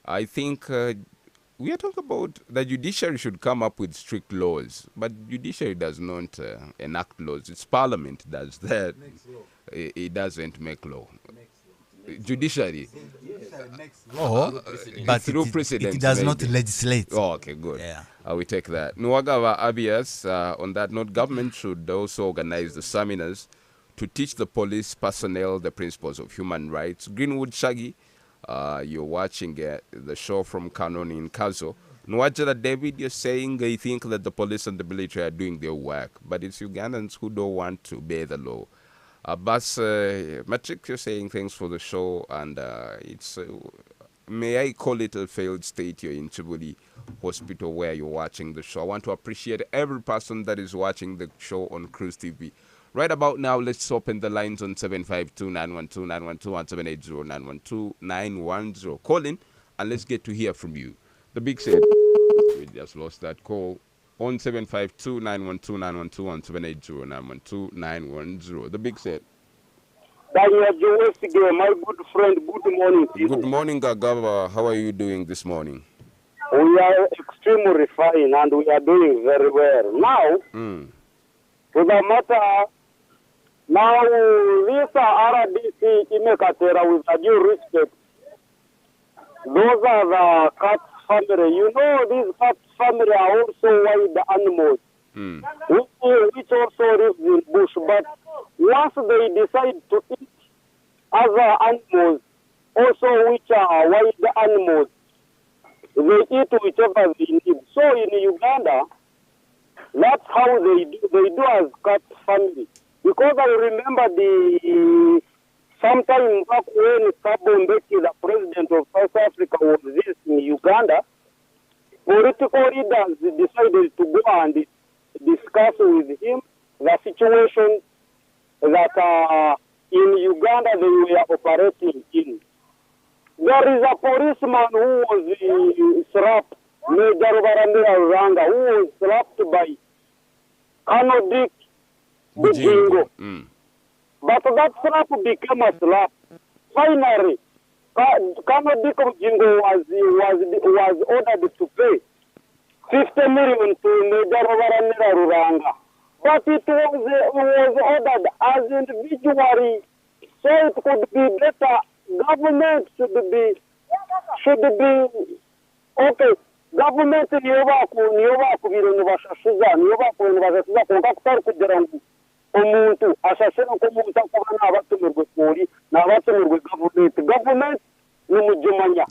I think we are talking about the judiciary should come up with strict laws, but judiciary does not enact laws. It's parliament does that. It doesn't make law. Judiciary makes law, but through precedent, it does maybe not legislate. Oh, okay, good. Yeah. We take that. Nwagawa Abias, on that note, government should also organize the seminars to teach the police personnel the principles of human rights. Greenwood Shaggy, you're watching the show from Canon in Kazo. Nwajara David, you're saying they think that the police and the military are doing their work, but it's Ugandans who don't want to obey the law. Bas Matrix, you're saying thanks for the show, and it's may I call it a failed state? You're in Chibuli Hospital where you're watching the show. I want to appreciate every person that is watching the show on Cruise TV. Right about now, let's open the lines on 752-912-912 and 780-912-910. Call in and let's get to hear from you. The big said we just lost that call. On 752-912-912 and 780-912-910. The big set. Daniel Joe, my good friend, good morning. Good morning, Gagava. How are you doing this morning? We are extremely fine and we are doing very well. Now, to the matter, now this RDC Imekatera, with a due respect, those are the cat family. You know, these cat family are also wild animals, which also live in bush. But once they decide to eat other animals, also which are wild animals, they eat whichever they need. So in Uganda, that's how they do. They do as cat family. Because I remember sometime back when Thabo Mbeki, the president of South Africa, was visiting Uganda, political leaders decided to go and discuss with him the situation that in Uganda they were operating in. There is a policeman who was slapped, Major Barandera Ranga, who was slapped by Colonel Dick Bujingo. But that slap became a slap. Finally, Colonel Dick Bujingo was ordered to pay 50 million to Major Varanira Ruranga. But it was ordered as individually, so it could be better. Government should be okay. Government niyo bakubira nibashashuza konka kutari kugira ngo umuntu ashashira ko umuntu akuba n'abatumirwe kuri n'abatumirwe government ni mujumanya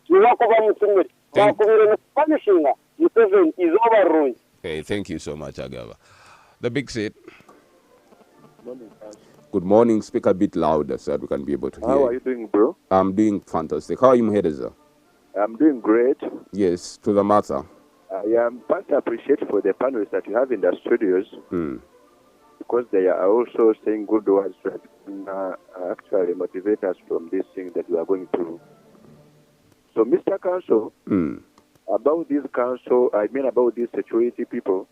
nibakuba mutumire bakubira no panishinga Museveni is overruled. Okay, thank you so much, Agava. The big seat. Good morning. Speak a bit louder so that we can be able to hear. How are you doing, bro? I'm doing fantastic. How are you, Muhedeza? I'm doing great. Yes, to the matter. I am quite appreciative for the panelists that you have in the studios because they are also saying good words that actually motivate us from this thing that we are going through. So, Mr. Council, about this council, I mean about these security people,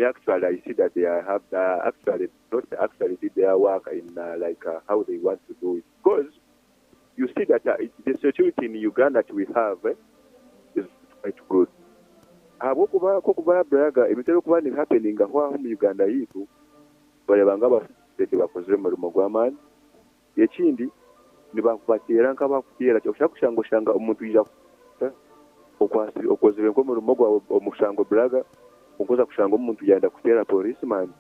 actually I see that they have actually not actually did their work in how they want to do it. Because you see that the security in Uganda that we have is quite good. Kuba braga ibitero kuba ni happening aho mu Uganda yitu barebanga abafite bakoze mu rwamani yakindi nibakubatera nk'abakutera cyo kushanga umuntu yija okoze ngo mu rumo omushango braga ukoza kushanga umuntu yanda kutera policeman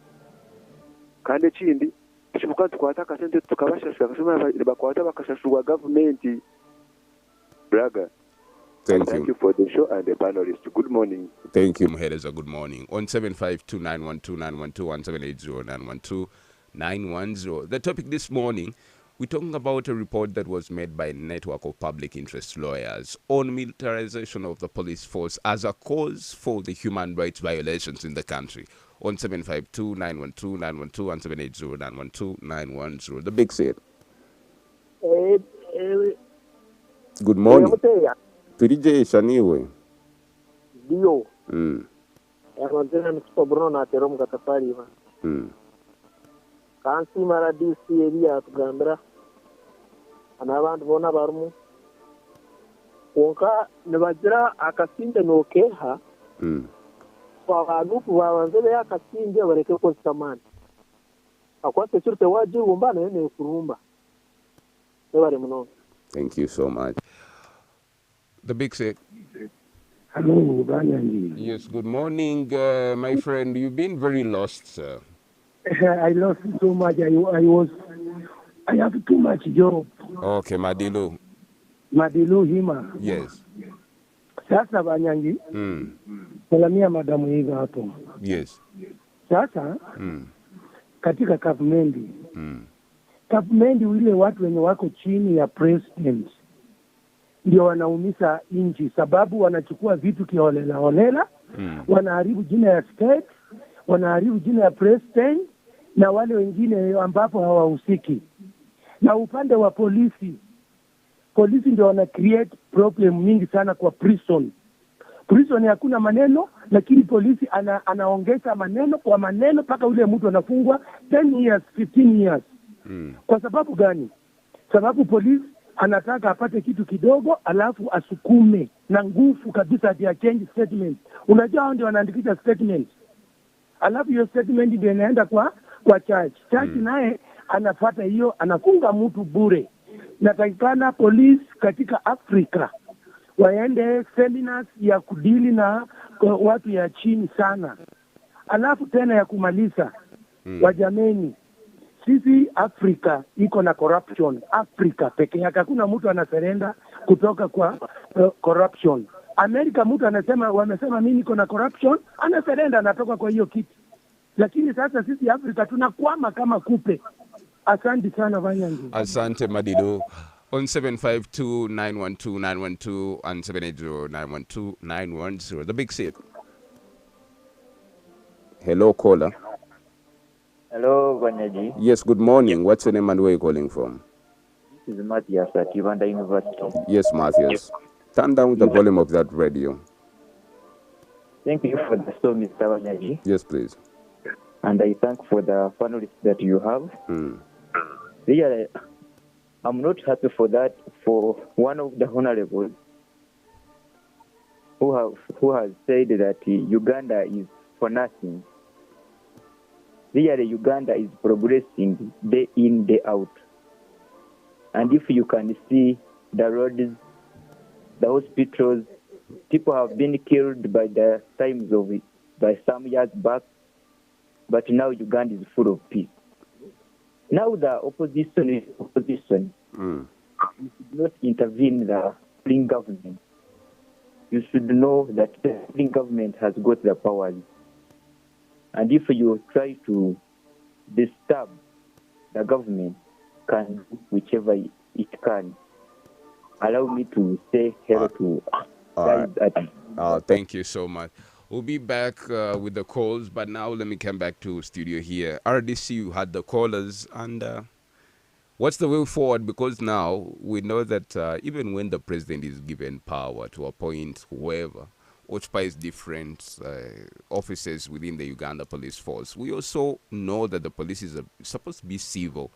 kandi ekindi kishuka tukwata sente tukabashashura kashuma bakwata bakashashurwa government braga. Thank you for the show and the panelists. Good morning. Thank you, Muhedeza. Good morning. On 752-912-912-178-0-912-910. The topic this morning, we're talking about a report that was made by a network of public interest lawyers on militarization of the police force as a cause for the human rights violations in the country. On 752-912-912-178-0-912-910. The big set. Good morning. Turijesha niwe ndio anatena nikubona na teromu katafari ba kansi mara DC area tugambira anabantu bona barumu konka nibagira akasinde nokeha kwa bantu babanze be akasinde bareke ko samani akwate surte waje umbana ne kurumba ebare muno. Thank you so much. The big set. Hello, Banyanji. Yes, good morning, my friend. You've been very lost, sir. I lost so much. I have too much job. Okay, Madilu. Madilu hima. Yes. Sasa Banyanji. Salamia madamu higa hapo. Yes. Sasa katika kavumendi. Kavumendi wile watu wenye wako chini ya president ndio wanaumiza nchi, sababu wanachukua vitu kiholela, wanaharibu jina ya state, wanaharibu jina ya president na wale wengine ambapo hawahusiki. Na upande wa polisi ndio wana create problem mingi sana kwa prison hakuna maneno, lakini polisi anaongeza maneno kwa maneno mpaka ule mtu anafungwa 10 years 15 years. Kwa sababu gani? Sababu polisi anataka apate kitu kidogo alafu asukume na nguvu kabisa ya change statement. Unajua hao ndio wanaandikisha statement. Alafu hiyo statement ndio inaenda kwa church. Church naye anafuata hiyo, anafunga mtu bure. Natakikana police katika Afrika waende seminars ya kudili na watu ya chini sana. Alafu tena ya kumaliza wajameni, sisi Afrika iko na corruption. Afrika peke yake hakuna mtu anaserenda kutoka kwa corruption. Amerika mtu wamesema mimi niko na corruption, anaserenda anatoka kwa hiyo kitu. Lakini sasa sisi Afrika tunakwama kama kupe. Asante sana Banyangi. Asante Madilu. On 752-912-912 and 780-912-910. The big seat. Hello, caller. Hello, Banyaji. Yes, good morning. What's your name and where are you calling from? This is Matthias at Uganda University. Yes, Matthias. Turn down the volume of that radio. Thank you for the show, Mr. Banyaji. Yes, please. And I thank for the panelists that you have. Really, I'm not happy for that, for one of the honorables who has said that Uganda is for nothing. Really, Uganda is progressing day in, day out. And if you can see the roads, the hospitals, people have been killed by the times of it, by some years back, but now Uganda is full of peace. Now the opposition is opposition. You should not intervene in the ruling government. You should know that the ruling government has got the powers. And if you try to disturb the government, can do whichever it can. Allow me to say hello to guys at thank you so much. We'll be back with the calls, but now let me come back to studio here. RDC, you had the callers, and what's the way forward? Because now we know that even when the president is given power to appoint whoever occupies different offices within the Uganda police force, we also know that the police is supposed to be civil,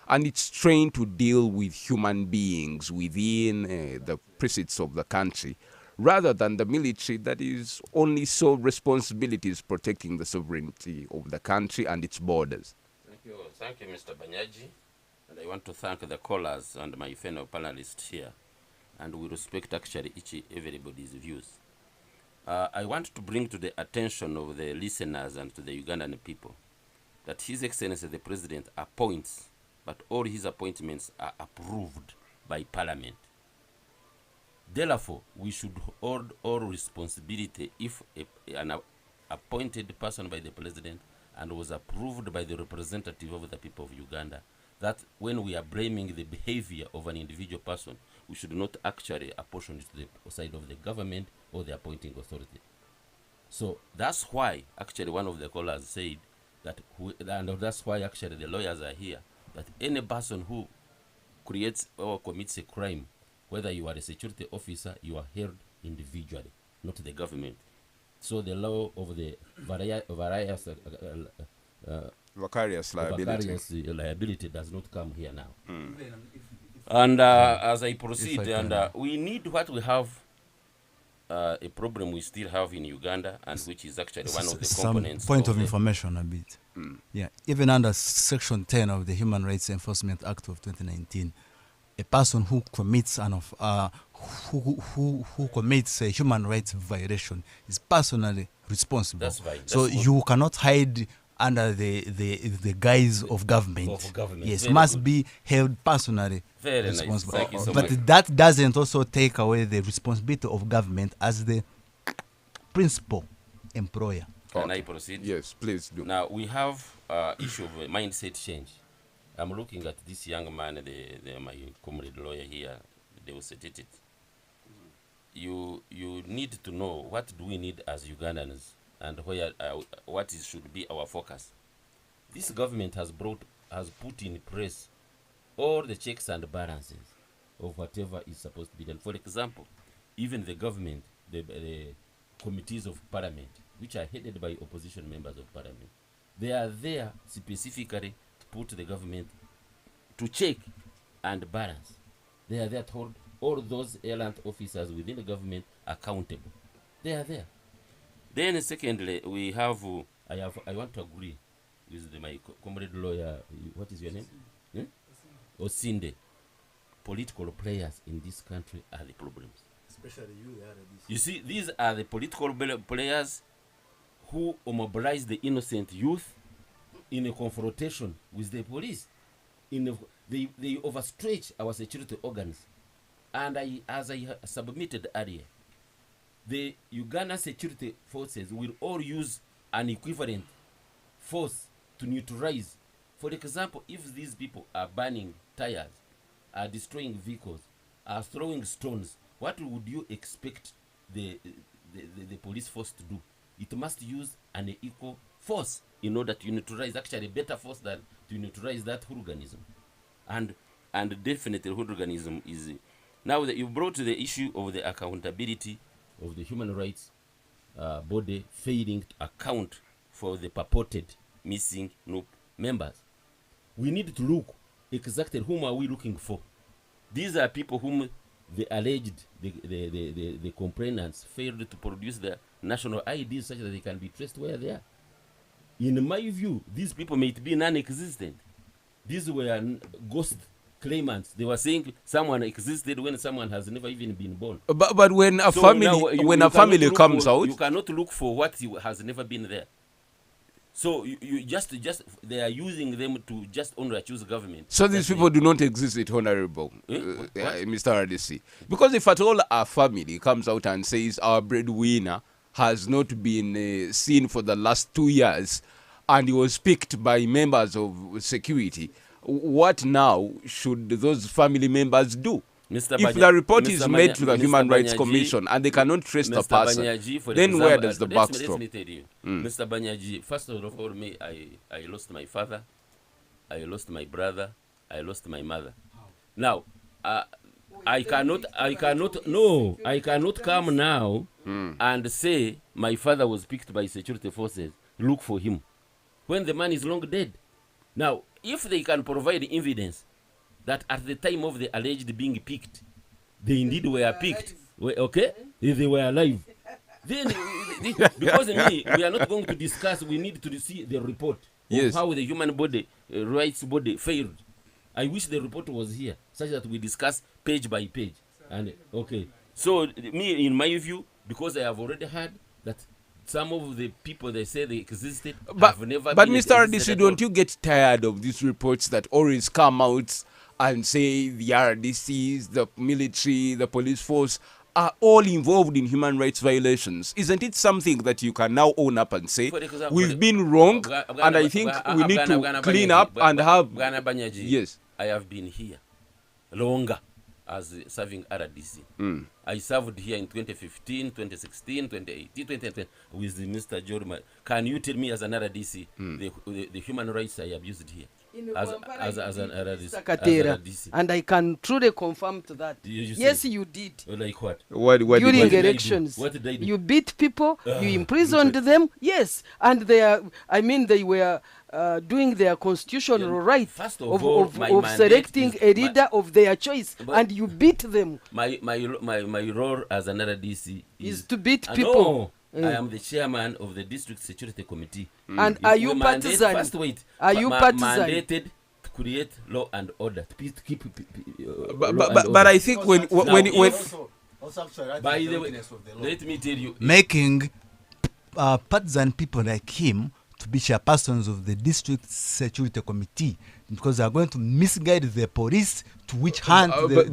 and it's trained to deal with human beings within the precincts of the country, rather than the military that is only sole responsibilities protecting the sovereignty of the country and its borders. Thank you, Mr. Banyaji. And I want to thank the callers and my fellow panelists here. And we respect actually everybody's views. I want to bring to the attention of the listeners and to the Ugandan people that His Excellency the President appoints, but all his appointments are approved by Parliament. Therefore, we should hold all responsibility if an appointed person by the President and was approved by the representative of the people of Uganda, that when we are blaming the behavior of an individual person, we should not actually apportion it to the side of the government or the appointing authority. So that's why actually one of the callers said that, and that's why actually the lawyers are here, that any person who creates or commits a crime, whether you are a security officer, you are held individually, not the government. So the law of the Vicarious liability does not come here now. And as I proceed, we need what we have, a problem we still have in Uganda, and which is actually one of the components. Some point of information a bit. Yeah, even under Section 10 of the Human Rights Enforcement Act of 2019, a person who commits who commits a human rights violation is personally responsible. That's right. So you cannot hide under the guise of government. Yes, very must good. Be held personally very responsible. Nice. Thank you so but much. That doesn't also take away the responsibility of government as the principal employer. Can I proceed? Yes, please do. Now, we have issue of mindset change. I'm looking at this young man, my comrade lawyer here, they will set it. You need to know what do we need as Ugandans and where what should be our focus. This government has put in place all the checks and balances of whatever is supposed to be done. For example, even the government, the committees of parliament, which are headed by opposition members of parliament, they are there specifically to put the government to check and balance. They are there to hold all those errant officers within the government accountable. They are there. Then secondly, we have, I want to agree with my comrade lawyer, what is your name? Osinde. Political players in this country are the problems. Especially you, the RDC. You see, these are the political players who mobilize the innocent youth in a confrontation with the police. They overstretch our security organs. And as I submitted earlier, the Uganda security forces will all use an equivalent force to neutralize. For example, if these people are burning tires, are destroying vehicles, are throwing stones, what would you expect the police force to do? It must use an equal force in order to neutralize, actually a better force than to neutralize that hooliganism. And definitely hooliganism is... Now that you brought to the issue of the accountability of the human rights body failing to account for the purported missing NUP members. We need to look exactly whom are we looking for. These are people whom the alleged, the complainants failed to produce the national IDs such that they can be traced where they are. In my view, these people might be non-existent. These were ghost claimants. They were saying someone existed when someone has never even been born. But when a So family now when you a family cannot comes look for, out, you cannot look for what has never been there. So you just they are using them to just only accuse government. so these That's people it. do not exist, Honorable What? Mr. RDC. Because if at all a family comes out and says our breadwinner has not been seen for the last 2 years and he was picked by members of security, what now should those family members do? Mr. If Banya- the report Mr. is made Banya- to the Mr. Human Rights Banyaji- Commission and they cannot trace the Mr. person, Banyaji, for then where example, does the let buck me stop? tell you, Mr. Banyaji, first of all, me, I lost my father, I lost my brother, I lost my mother. Now, I cannot come now and say my father was picked by security forces, look for him, when the man is long dead. Now, if they can provide evidence that at the time of the alleged being picked, they indeed were picked, okay, if they were alive, then because we are not going to discuss, we need to see the report Yes. of how the human body, rights body failed. I wish the report was here, such that we discuss page by page. And okay, so me, in my view, because I have already heard that some of the people they say they existed have never But been Mr. existed RDC, at all. don't you get tired of these reports that always come out and say the RDCs, the military, the police force are all involved in human rights violations? Isn't it something that you can now own up and say, For example, we've been wrong, and I think we need to Bwana clean Banyaji, up and have... Bwana Banyaji, Yes. I have been here longer as serving RDC. I served here in 2015, 2016, 2018, 2020 with Mr. Jorma. Can you tell me as an RDC the human rights I abused here? As an RDC. Sakatera, and I can truly confirm to that. You Yes, say- you did. Like what? What During did you do? elections, What did I do? you beat people, you imprisoned them. Yes, and they are. I mean, they were doing their constitutional right first of all, my mandate selecting is a leader of their choice, But- and you beat them. My role as an RDC Is to beat Ah, people. No, I am the chairman of the district security committee. And If are we you mandate- partisan? First, wait. Are you partisan? Mandated to create law and order. To keep But, law and but order. I think when By the way, let me tell you. Making partisan people like him to be chairpersons of the district security committee, because they are going to misguide the police to which hand but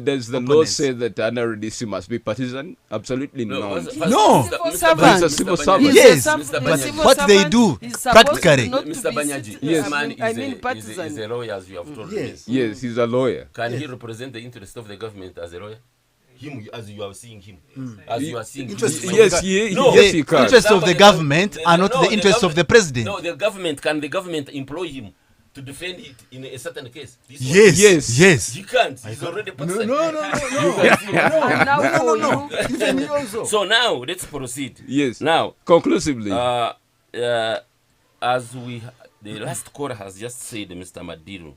does the law opponents. say that an RDC must be partisan? Absolutely no. first- No. Mr. Servant. He's a civil servant. Yes, Mr. but Banyaji. what they do practically. Mr. Banyaji, Yes. this man I is, mean is partisan. a lawyer, as you have told Yes. me. Yes, he's a lawyer. Can he represent the interest of the government as a lawyer? Him, as you are seeing him, as you are seeing Interest him. of Yes, No. yes, he The can. interest of the Somebody- government are not No, the interests of the president. No, the government, can the government employ him to defend it in a certain case? This one, Yes, Yes. yes. he can't. He's already partisan. No. And now for you, So now let's proceed. Yes. Now, Conclusively. as the last caller has just said, Mr. Madiru,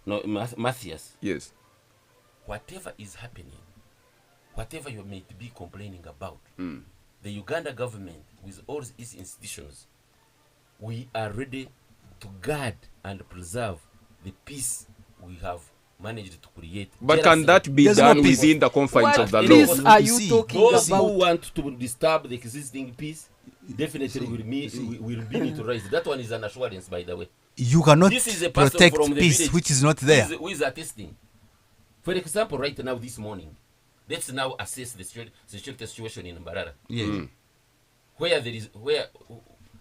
no, Matthias, Yes. whatever is happening, whatever you may be complaining about, the Uganda government, with all its institutions, we are ready to guard and preserve the peace we have managed to create. But can that be There's done no peace. within the confines what of the peace law? are You you see, talking Those who about? want to disturb the existing peace definitely will be neutralized. That one is an assurance, by the way. You cannot This is a person protect from the peace village which is not there. who is attesting. For example, right now, this morning, let's now assess the security situation in Mbarara, Yeah. where there is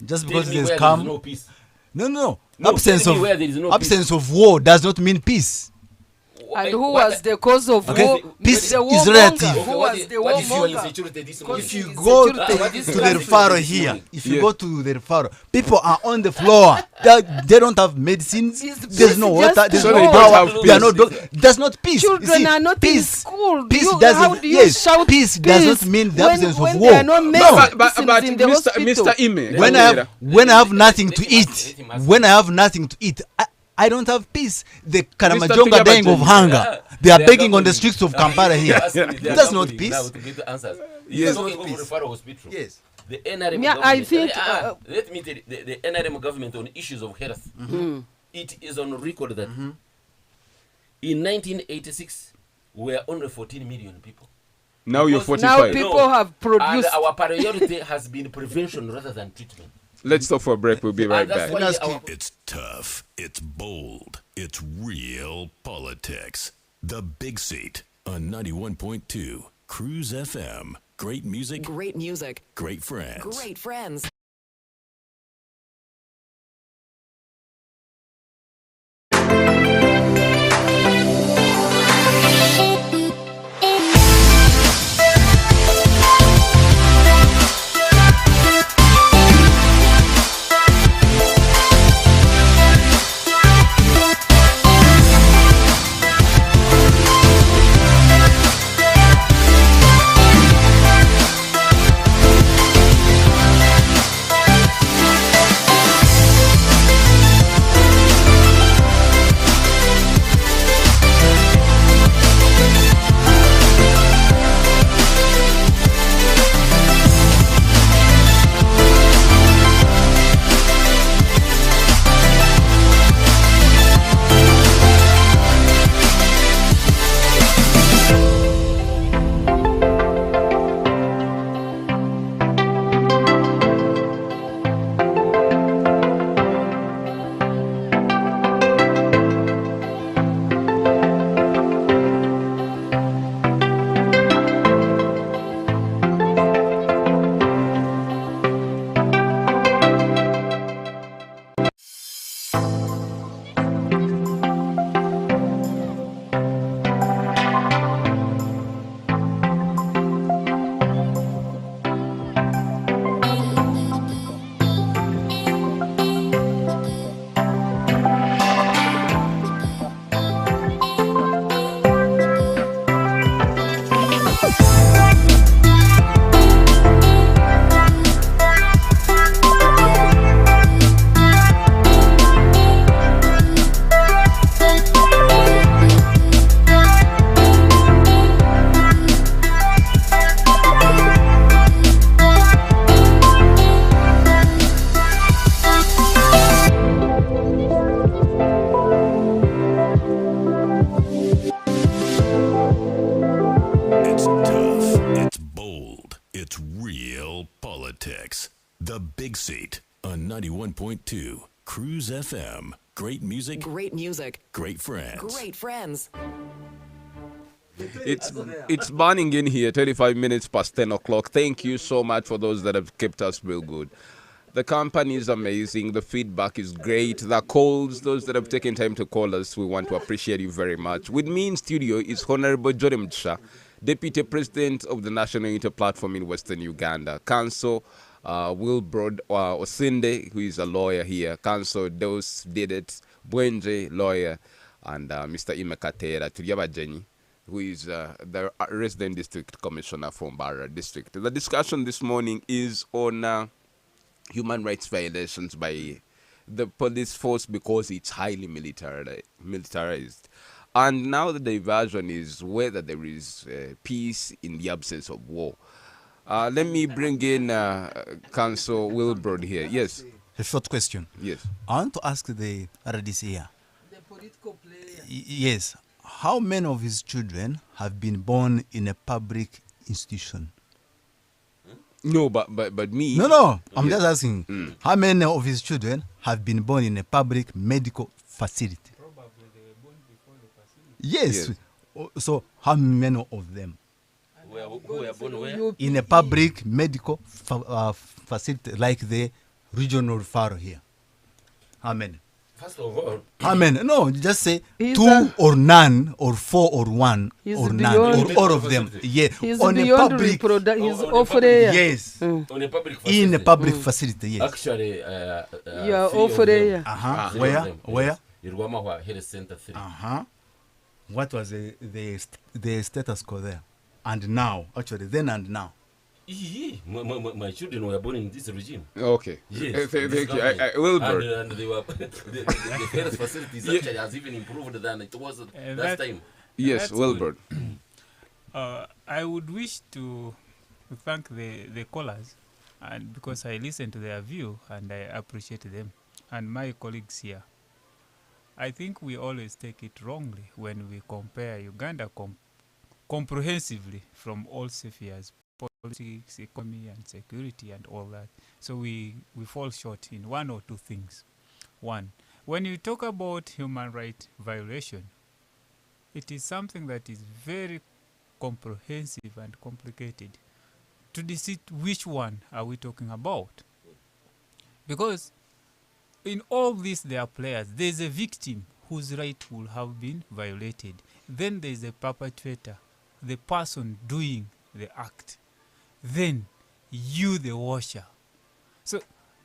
Just tell because me there's where calm. there is no peace. No. No, Absence tell me of where there is no absence of war does not mean peace. And who was the cause of Okay. war? Peace The is warmonger. relative. Who was the what if you are in warmonger? security this Cause morning? If you It's go security. What is to the security referral this here, morning? if you Yeah. go to the referral, people are on the floor. They don't have medicines. It's There's no just water. There's So no they don't power. have They are peace. not. That's not peace. You Children see, are not peace, in school. Peace How doesn't. do you Yes, shout peace does not mean the when, absence when of there war. are no No. medicines But in the Mr. hospital? Ime, When I have nothing to Let him eat, ask. when I have nothing to eat, I don't have peace. The Mr. Karamajonga are dying of Tuliabajanyi. hunger. They are begging on the streets of Kampala here. That's not peace. Now to get the answers. Yes. Talking Not of peace. referral hospital. Yes. The NRM Yeah, government. I think, let me tell you, the NRM government on issues of health. It is on record that in 1986 we were only 14 million people. Now you're Because 45. Now people have And produced. our priority has been prevention rather than treatment. Let's stop for a break. We'll be right And that's back. why our It's tough, it's bold, it's real politics. The Big Seat on 91.2 Cruise FM. Great music, Great music. great friends. Great friends. It's tough, it's bold, it's real politics. The Big Seat on 91.2 Cruise FM. Great music, Great music. great friends. Great friends. It's burning in here, 35 minutes past 10 o'clock. Thank you so much for those that have kept us real good. The company is amazing. The feedback is great. The calls, those that have taken time to call us, we want to appreciate you very much. With me in studio is Honorable Jorem Mtsha, Deputy President of the National Unity Platform in Western Uganda. Council Wilbrod Osinde, who is a lawyer here. Council Dos Didet, Bwenje, lawyer, and Mr. Imekatera Tuliabajanyi, who is the resident district commissioner from Barra district. The discussion this morning is on human rights violations by the police force because it's highly militarized. And now the diversion is whether there is peace in the absence of war. Let me bring in Council Wilbrod here. Yes. A short question. Yes. I want to ask the RDC here. The political player. Yes. How many of his children have been born in a public institution? No, but me. No. I'm just asking. How many of his children have been born in a public medical facility? Probably they were born before the facility. Yes. Yes. So how many of them? who were born where? In a public medical facility like the regional referral here. How many? First of all, How many? No, just say He's two a- or none or four or one He's or none beyond- or all of them. Yeah, He's on a beyond public. reproduction. He's on a off public- there. Yes, on a public in a facility, public facility. Yes. actually, You are three off of them. there. Uh-huh. Three Where? of them, Where? yes. Irwamawa Health Center 3. Uh-huh. What was the status quo there? And now, actually, then and now. My children were born in this regime. Okay. Yes, Thank this you. government. Wilbert. And they were the health facilities actually has even improved than it was last time. Yes, That's Wilbert. I would wish to thank the callers, and because I listen to their view and I appreciate them, and my colleagues here. I think we always take it wrongly when we compare Uganda comprehensively from all spheres, politics, economy, and security, and all that. So we fall short in one or two things. One, when you talk about human rights violation, it is something that is very comprehensive and complicated. To decide which one are we talking about? Because in all this, there are players. There's a victim whose right will have been violated. Then there's a perpetrator, the person doing the act. Then you, the watcher. So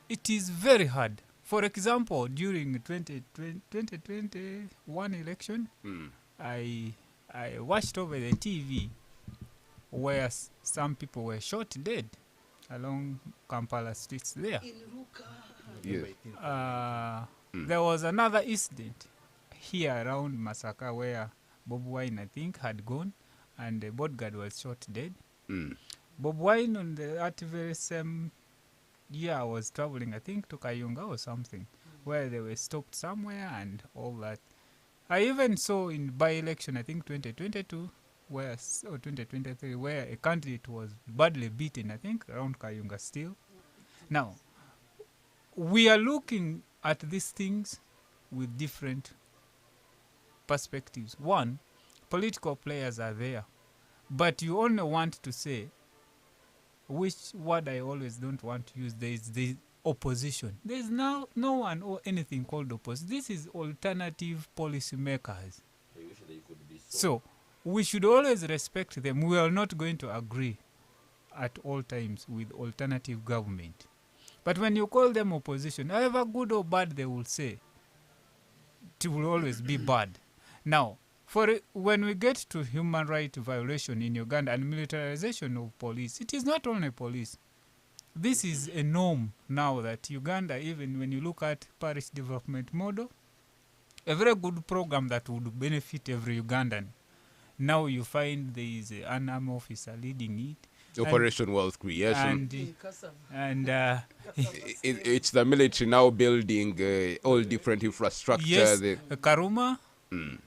it is very hard. For example, during 2021 election, I watched over the TV where some people were shot dead along Kampala streets there. Yes. There was another incident here around Masaka where Bob Wine, I think, had gone and the bodyguard was shot dead. Bob Wine on that very same year was traveling, I think, to Kayunga or something, where they were stopped somewhere and all that. I even saw in by-election, I think 2022, or 2023, where a candidate was badly beaten, I think, around Kayunga still. Now, we are looking at these things with different perspectives. One, political players are there, but you only want to say, which word I always don't want to use, there is the opposition. There is no one or anything called opposition. This is alternative policy makers. I wish they could be So we should always respect them. We are not going to agree at all times with alternative government. But when you call them opposition, however good or bad they will say, it will always be bad. Now, when we get to human rights violation in Uganda and militarization of police, it is not only police. This is a norm now that Uganda, even when you look at Paris development model, a very good program that would benefit every Ugandan. Now you find there is an army officer leading it. Operation Wealth Creation. It's the military now building all different infrastructure. Yes, Karuma.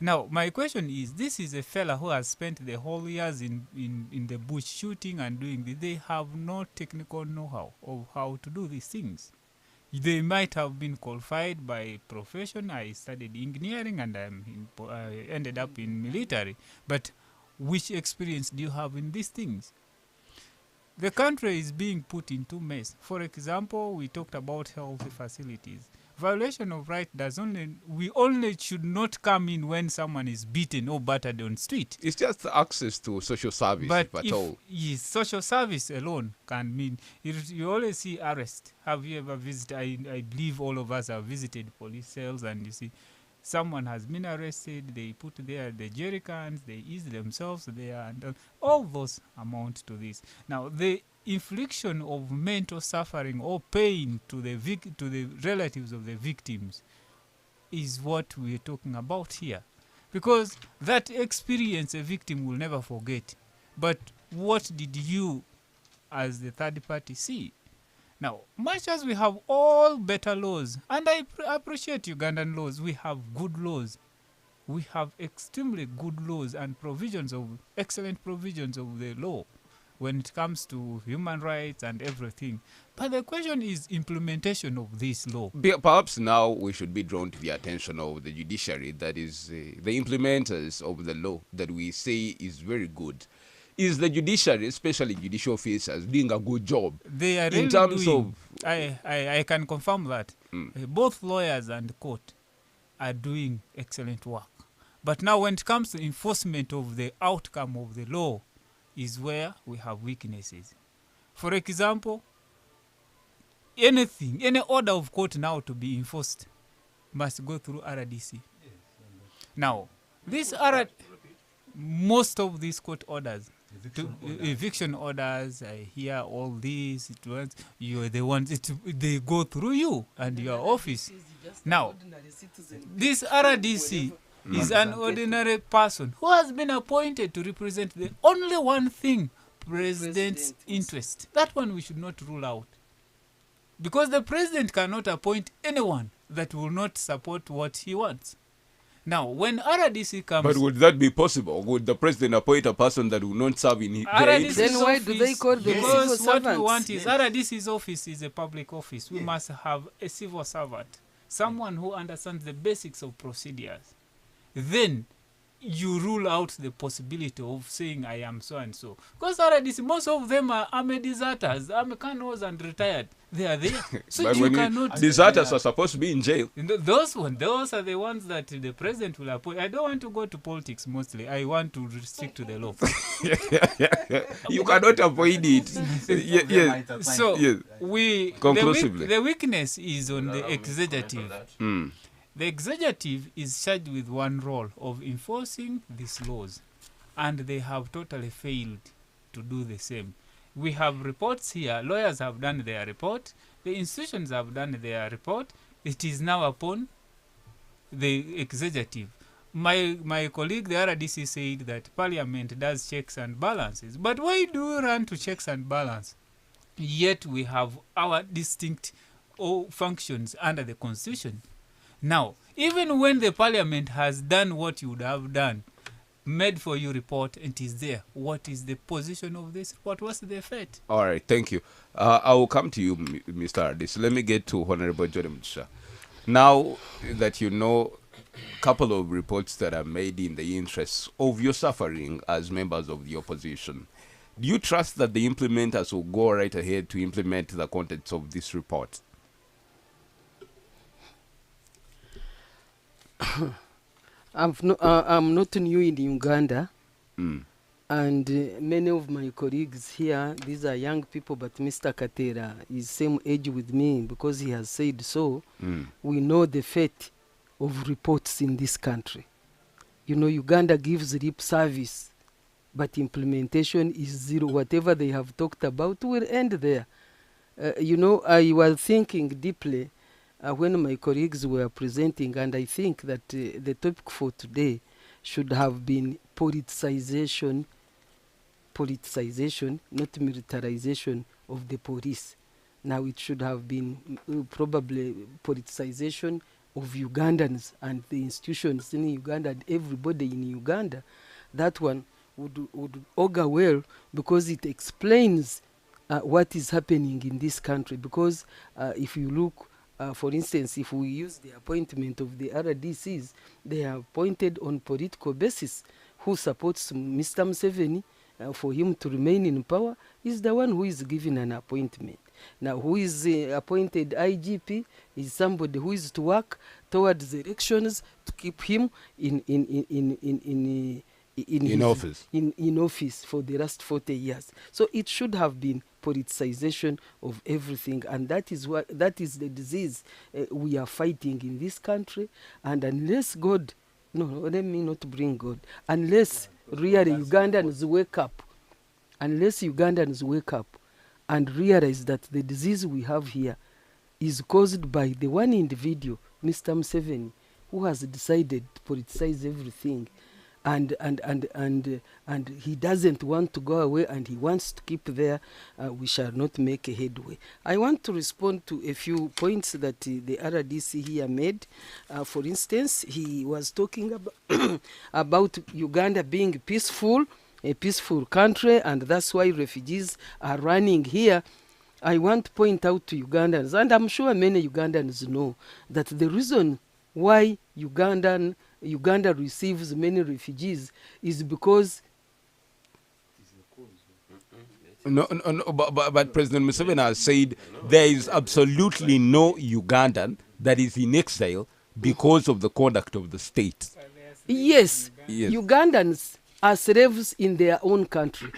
Now, my question is, this is a fella who has spent the whole years in the bush shooting and doing this. They have no technical know-how of how to do these things. They might have been qualified by profession. I studied engineering and I ended up in military. But which experience do you have in these things? The country is being put into mess. For example, we talked about health facilities. Violation of right we only should not come in when someone is beaten or battered on street. It's just access to social service, but if at all. Yes, social service alone can mean, you always see arrest. Have you ever visited, I believe all of us have visited police cells, and you see someone has been arrested, they put there the jerry cans, they ease themselves there, and all those amount to this. Now, the infliction of mental suffering or pain to the relatives of the victims is what we're talking about here. Because that experience a victim will never forget. But what did you, as the third party, see? Now, much as we have all better laws, and I appreciate Ugandan laws, we have good laws. We have extremely good laws and excellent provisions of the law when it comes to human rights and everything. But the question is implementation of this law. Perhaps now we should be drawn to the attention of the judiciary, that is the implementers of the law that we say is very good. Is the judiciary, especially judicial officers, doing a good job? They are really in terms doing, of... I can confirm that. Both lawyers and court are doing excellent work. But now when it comes to enforcement of the outcome of the law is where we have weaknesses. For example, any order of court now to be enforced must go through RDC. Now, most of these court orders Eviction orders. I hear all these. You're the ones. They go through you and your office. Now, this RDC is an ordinary person who has been appointed to represent the only one thing, president's interest. That one we should not rule out. Because the president cannot appoint anyone that will not support what he wants. Now, when RDC comes... But would that be possible? Would the president appoint a person that will not serve in their interest? Then why do they call them civil Because what servants? we want is RDC's office is a public office. We must have a civil servant, someone who understands the basics of procedures. Then you rule out the possibility of saying I am so and so. Because RDC, most of them are army deserters, army colonels and retired. They are there. So But you when cannot... deserters are supposed to be in jail. Those are the ones that the president will appoint. I don't want to go to politics mostly. I want to stick to the law. You cannot avoid it. Yes. So Yes. Conclusively. the weakness is on the executive. The executive is charged with one role of enforcing these laws, and they have totally failed to do the same. We have reports here. Lawyers have done their report. The institutions have done their report. It is now upon the executive. My colleague, the RDC, said that Parliament does checks and balances. But why do we run to checks and balance? Yet we have our distinct functions under the Constitution. Now, even when the Parliament has done what you would have done, made for you report, and it is there, what is the position of this report? What's the effect? All right, thank you. I will come to you, Mr. Ardis. Let me get to Honorable Jodemusha. Now that you know a couple of reports that are made in the interests of your suffering as members of the opposition, do you trust that the implementers will go right ahead to implement the contents of this report? I'm not new in Uganda, and many of my colleagues here, these are young people, but Mr. Katera is same age with me because he has said so. We know the fate of reports in this country. You know, Uganda gives lip service, but implementation is zero. Whatever they have talked about will end there. You know, I was thinking deeply when my colleagues were presenting, and I think that the topic for today should have been politicization, not militarization of the police. Now it should have been probably politicization of Ugandans and the institutions in Uganda and everybody in Uganda. That one would augur well, because it explains what is happening in this country. Because if you look, for instance, if we use the appointment of the RDCs, they are appointed on political basis. Who supports Mr. Museveni for him to remain in power is the one who is given an appointment. Now, who is appointed IGP is somebody who is to work towards the elections to keep him in office for the last 40 years. So it should have been politicization of everything, and that is the disease we are fighting in this country. And unless God, no, let me not bring God, unless really Ugandans wake up and realize that the disease we have here is caused by the one individual, Mr. Museveni, who has decided to politicize everything, and he doesn't want to go away, and he wants to keep there, we shall not make a headway. I want to respond to a few points that the RDC here made. For instance, he was talking about Uganda being peaceful, a peaceful country, and that's why refugees are running here. I want to point out to Ugandans, and I'm sure many Ugandans know, that the reason why Uganda receives many refugees is because... But President Museveni has said there is absolutely no Ugandan that is in exile because of the conduct of the state. Yes. Ugandans are slaves in their own country.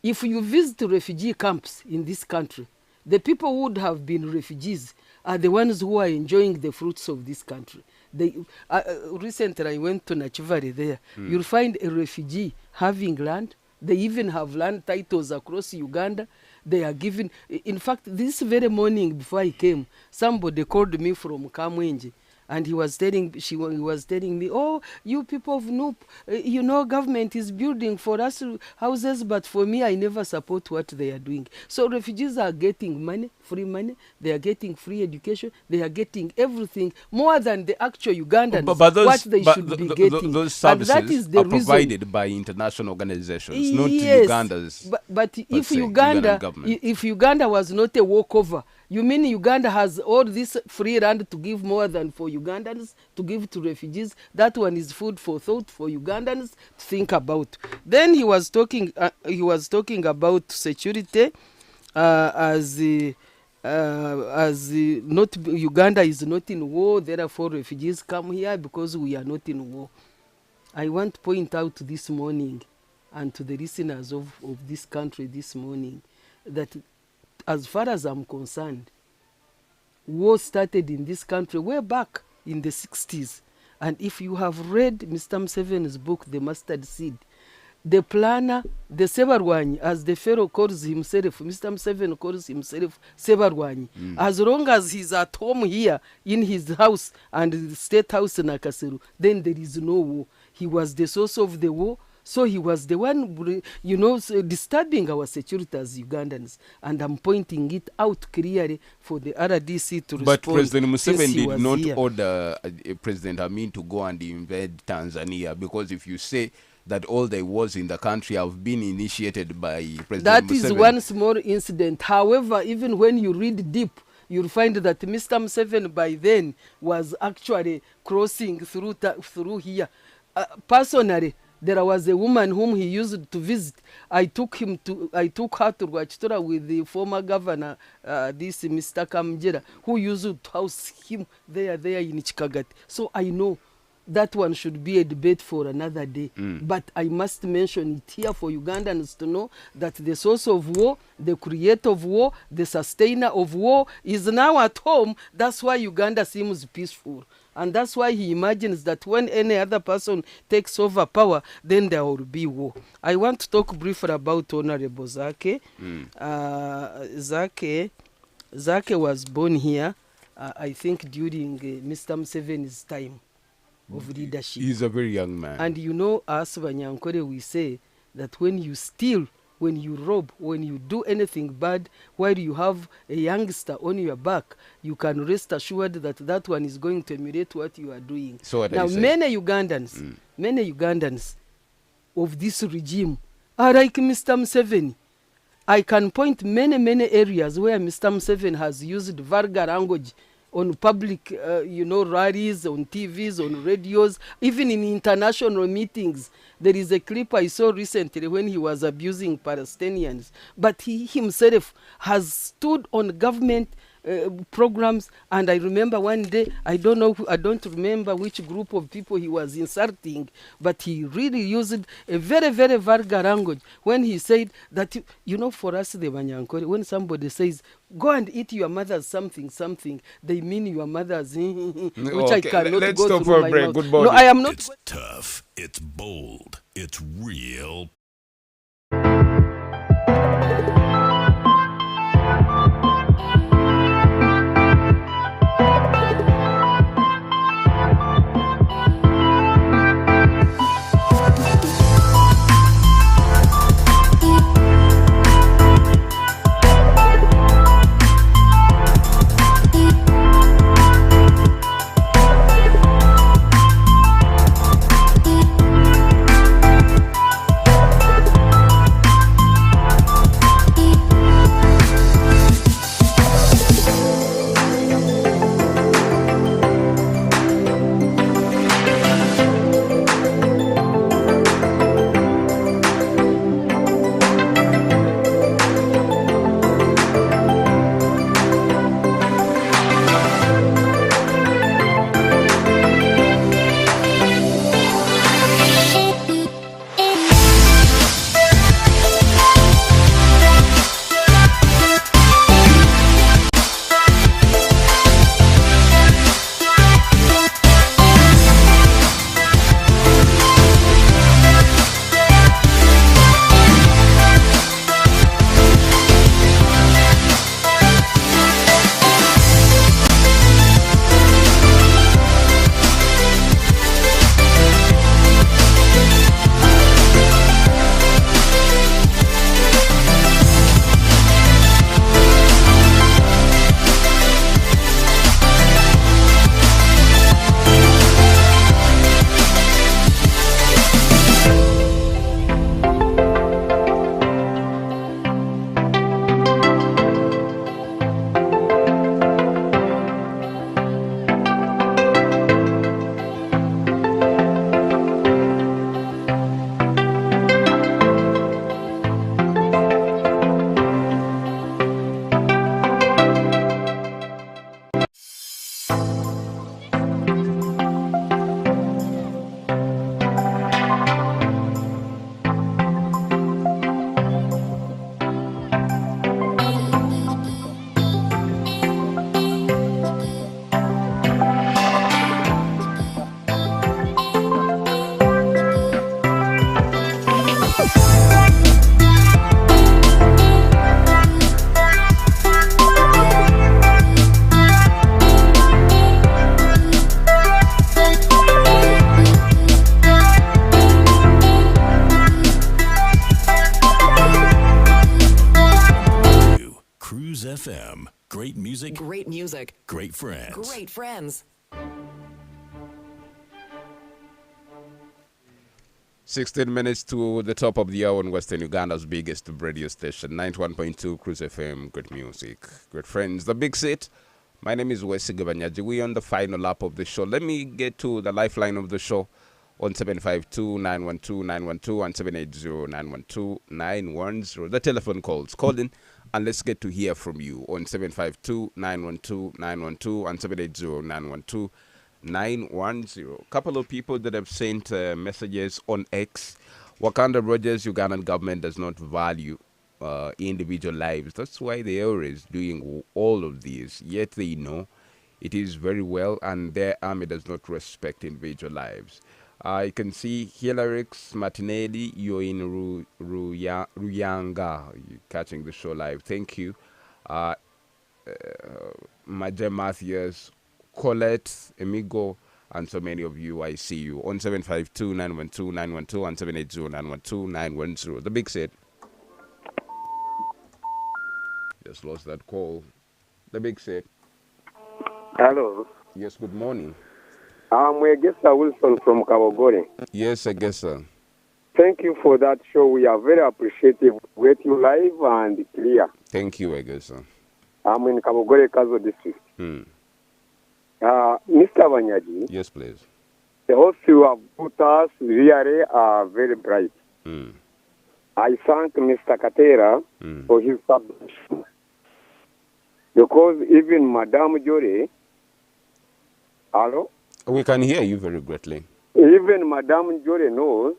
If you visit refugee camps in this country, the people who would have been refugees are the ones who are enjoying the fruits of this country. Recently I went to Nachivari there. You'll find a refugee having land, They even have land titles across Uganda. They are given. In fact, this very morning before I came, somebody called me from Kamwenje. And he was telling me, oh, you people of Noop, you know, government is building for us houses, but for me, I never support what they are doing. So refugees are getting money, free money. They are getting free education. They are getting everything more than the actual Ugandans. But those, what they should be getting. Those services and that is the are reason. provided by international organizations, not Yes, Uganda's. But if say, Uganda, Ugandan government. if Uganda was not a walkover, you mean Uganda has all this free land to give more than for Ugandans to give to refugees? That one is food for thought for Ugandans to think about. Then he was talking about security as not Uganda is not in war. Therefore, refugees come here because we are not in war. I want to point out this morning, and to the listeners of this country this morning, that as far as I'm concerned, war started in this country way back in the 60s. And if you have read Mr. Museveni's book, The Mustard Seed, the planner, the Sebarwanyi, as the Pharaoh calls himself, Mr. Museveni calls himself Sebarwanyi. As long as he's at home here in his house and the state house in Akaseru, then there is no war. He was the source of the war. So he was the one, you know, disturbing our security as Ugandans. And I'm pointing it out clearly for the RDC to respond. But President Museveni did not here. order President Amin to go and invade Tanzania, because if you say that all the wars in the country have been initiated by President That Museveni. is one small incident. However, even when you read deep, you'll find that Mr. Museveni by then was actually crossing through here. Personally, there was a woman whom he used to visit. I took her to Rwachitora with the former governor, this Mr. Kamjera, who used to house him there in Chikagati. So I know that one should be a debate for another day. But I must mention it here for Ugandans to know that the source of war, the creator of war, the sustainer of war is now at home. That's why Uganda seems peaceful. And that's why he imagines that when any other person takes over power, then there will be war. I want to talk briefly about Honorable Zake. Zake was born here, I think, during Mr. Museveni's time of leadership. He's a very young man. And you know, us Banyankore, we say that when you steal, when you rob, when you do anything bad, while you have a youngster on your back, you can rest assured that that one is going to emulate what you are doing. So what now, many Ugandans of this regime are like Mr. Museveni. I can point many areas where Mr. Museveni has used vulgar language on public, rallies, on TVs, on radios, even in international meetings. There is a clip I saw recently when he was abusing Palestinians. But he himself has stood on government programs, and I remember one day, I don't remember which group of people he was insulting, but he really used a very vulgar language when he said that, for us the Banyankore, when somebody says, go and eat your mother's something, they mean your mother's, which okay, I cannot let's go stop through for a my break. mouth. Good morning. No, I am not. It's tough. It's bold. It's real. FM. Great music, Great music. great friends. Great friends. 16 minutes to the top of the hour on Western Uganda's biggest radio station, 91.2 Cruise FM. Great music, great friends. The Big Sit. My name is Wesley Gabanyaji. We're on the final lap of the show. Let me get to the lifeline of the show on 752-912-912 and 780-912-910. The telephone calls. Call in and let's get to hear from you on 752-912-912 and 780-912-910. Couple of people that have sent messages on X. Wakanda Rogers, Ugandan government does not value individual lives. That's why they are always doing all of these. Yet they know it is very well, and their army does not respect individual lives. I can see Hilarix Martinelli, you're in Ruyanga, you're catching the show live. Thank you. Majem Mathias, Colette, Emigo, and so many of you, I see you. On 752-912-912 and 780-912-910. The Big Set. Just lost that call. The Big Set. Hello. Yes, good morning. I'm Augusta Wilson from Kabogore. Yes, I guess so. Thank you for that show. We are very appreciative with you live and clear. Thank you, I guess so. I'm in Kabogore, Kazo district. Mr. Banyaji. Yes, please. The hosts you have put us really are very bright. I thank Mr. Katera for his submission. Because even Madame Jore, hello? We can hear you very greatly. Even Madame Jore knows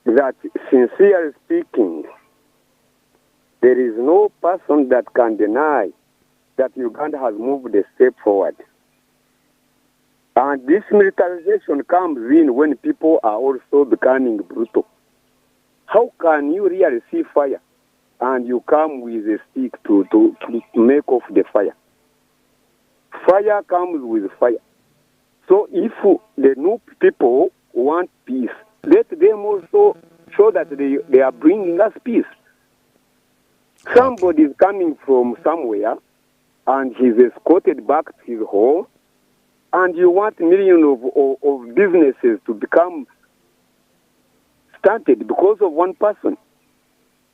that, sincerely speaking, there is no person that can deny that Uganda has moved a step forward. And this militarization comes in when people are also becoming brutal. How can you really see fire and you come with a stick to make off the fire? Fire comes with fire. So if the new people want peace, let them also show that they are bringing us peace. Somebody is coming from somewhere and he's escorted back to his home, and you want millions of businesses to become stunted because of one person.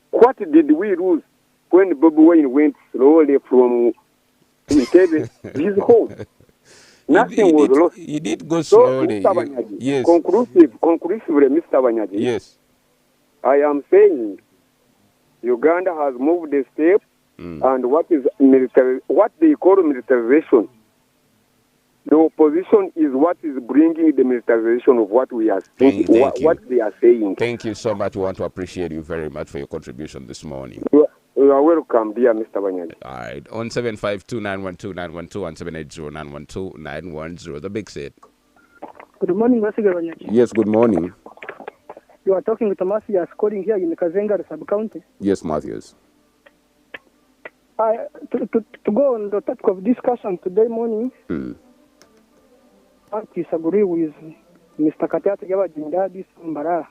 What did we lose when Bobi Wine went slowly from Entebbe to his home? Nothing was lost. He did go slowly. So, Mr. Banyaji, yes. conclusively, Mr. Banyaji, Yes. I am saying Uganda has moved a step, and what they call militarization, the opposition is what is bringing the militarization of what we are saying, what they are saying. Thank you so much. We want to appreciate you very much for your contribution this morning. You are welcome, dear Mr. Banyaji. All right. On 752-912-912 and 780-912-910. The Big Set. Good morning, Masiga Banyaji. Yes, good morning. You are talking with Matthias calling here in the Kazenga sub-county. Yes, Matthias. To go on the topic of discussion today morning, I disagree with Mr. Katata Jindadi Sambara.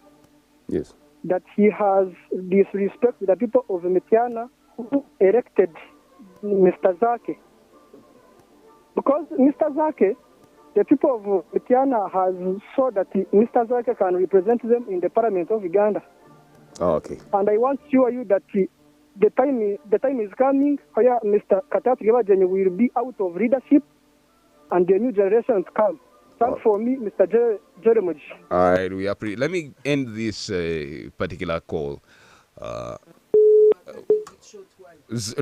Yes. That he has disrespect the people of Metiana who elected Mr. Zake. Because Mr. Zake, the people of Metiana has saw that Mr. Zake can represent them in the Parliament of Uganda. Oh, okay. And I want to assure you that the time is coming where Mr. Katata Gebajenyi will be out of leadership and the new generation to come. Thanks for me, Mr. Jeremy. All right, we appreciate. Let me end this particular call.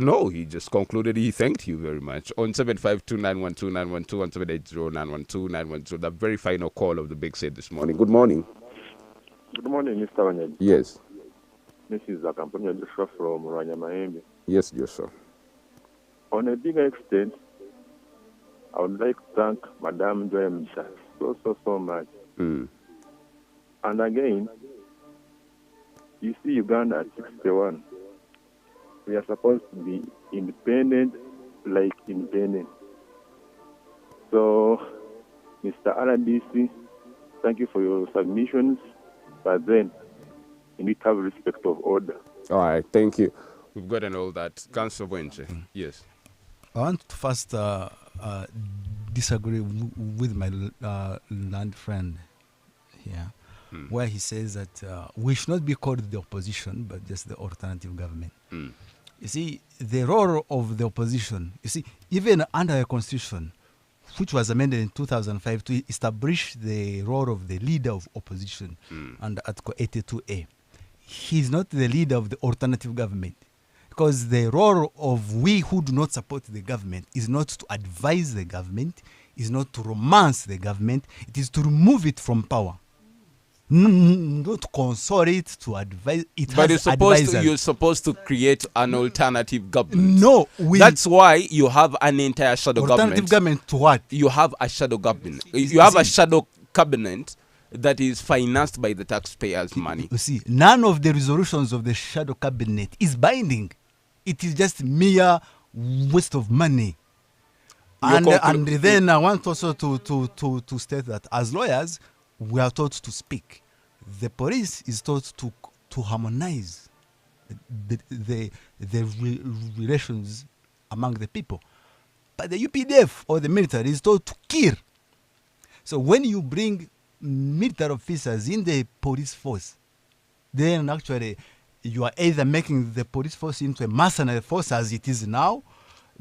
No, he just concluded. He thanked you very much. On 752-912-912 and 780-912-912, the very final call of the Big Set this morning. Good morning. Good morning, Mr. Wanyaji. Yes. This is Akampanya Joshua from Rwanyamaembe. Yes, Joshua. On a bigger extent, I would like to thank Madame Joy Msha so much. And again, you see Uganda at 61. We are supposed to be independent, like independent. So, Mr. RDC, thank you for your submissions, but then you need to have respect of order. All right, thank you. We've gotten all that. Councillor Wenche. Yes. I want to first disagree with my land friend here, where he says that we should not be called the opposition, but just the alternative government. You see, the role of the opposition, you see, even under the constitution, which was amended in 2005 to establish the role of the leader of opposition under Article 82A, he's not the leader of the alternative government. Because the role of we who do not support the government is not to advise the government, is not to romance the government, it is to remove it from power. Not to console it, to advise it. But has you're supposed to create an alternative government. No, that's why you have an entire shadow alternative government to what? You have a shadow government. You have a shadow cabinet that is financed by the taxpayers' money. You see, none of the resolutions of the shadow cabinet is binding. It is just mere waste of money. And then I want also to state that as lawyers, we are taught to speak. The police is taught to harmonize the relations among the people. But the UPDF or the military is taught to kill. So when you bring military officers in the police force, then actually you are either making the police force into a mercenary force as it is now,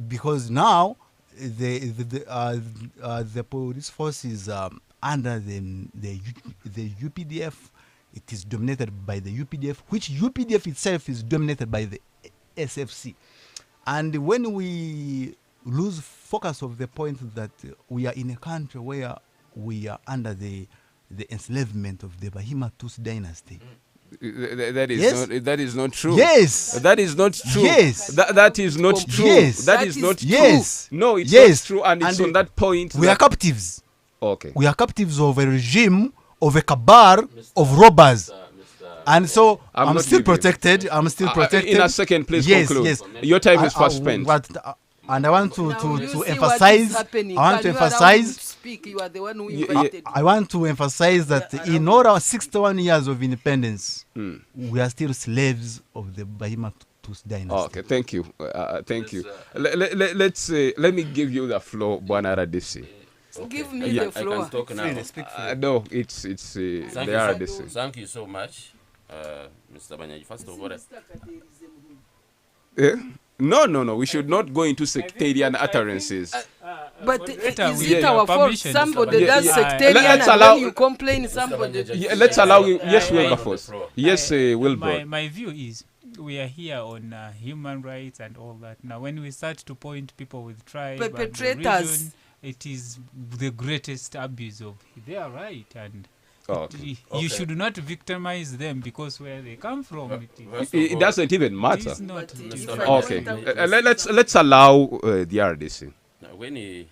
because now the police force is under the UPDF. It is dominated by the UPDF, which UPDF itself is dominated by the SFC. And when we lose focus of the point that we are in a country where we are under the enslavement of the Bahima Tus dynasty. That is not true. Yes. That is not true. Yes. That is not true. Yes. That is not true. Yes. No, it's not true. And it's on that point. We are captives. Okay. We are captives of a regime, of a cabal, of robbers. And so I'm still protected. I'm still protected. In a second, please conclude. Yes. Your time is fast spent. And I want to emphasize. I want to emphasize. Speak. You are the one who invited. I want to emphasize that in all our 61 years of independence, we are still slaves of the Bahima Tus dynasty. Okay, thank you. Thank you. Let me give you the floor, Bwana Radisi. Give me the floor. I can talk now. No, it's the RDC. Thank you so much, Mr. Banyaji. First of all, No. We should not go into sectarian utterances. But is it our fault? Somebody does sectarian let's and allow, then you complain somebody. Let's allow you. Yes, Wilberforce. Yes, Wilbur. My view is we are here on human rights and all that. Now, when we start to point people with tribe and religion, it is the greatest abuse of. They are right, and you should not victimize them because where they come from. It doesn't even matter. It is not. Okay, let's allow the RDC. Now, when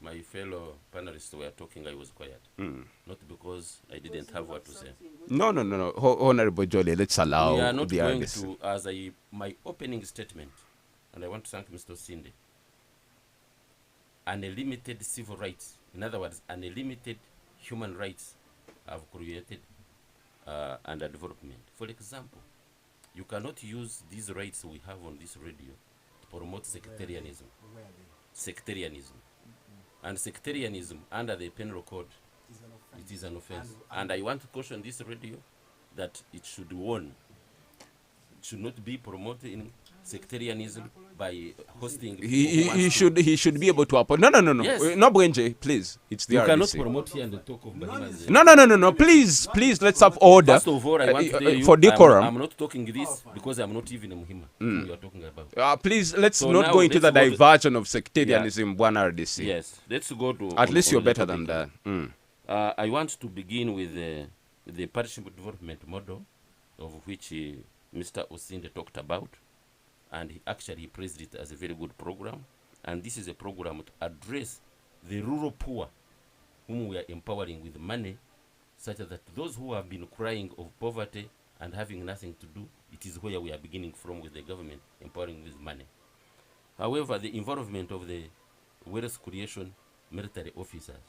my fellow panelists were talking, I was quiet. Not because I didn't have what to say. No. Honorable Jolie, let's allow we are not the going RDC. to, as my opening statement, and I want to thank Mr. Sinde, unlimited civil rights, in other words, unlimited human rights have created under development. For example, you cannot use these rights we have on this radio to promote sectarianism. And sectarianism under the penal code, it is an offense. And I want to caution this radio that it should warn. It should not be promoted in sectarianism by hosting. He should be able to apologize. No. Yes. No, Bwenje, please. It's the You RDC. cannot promote here and the talk of Bahima's. No. Please, let's have order. First of all, I want to tell you, for decorum. I'm not talking this because I'm not even a Muhima. You are talking about. Please, let's So not now go into the let's go to- diversion of sectarianism, one RDC. Yes, let's go to. At least you're the better than topic. that. I want to begin with the partnership development model, of which Mr. Osinde talked about, and he actually praised it as a very good program. And this is a program to address the rural poor, whom we are empowering with money, such that those who have been crying of poverty and having nothing to do, it is where we are beginning from with the government, empowering with money. However, the involvement of the wealth creation military officers,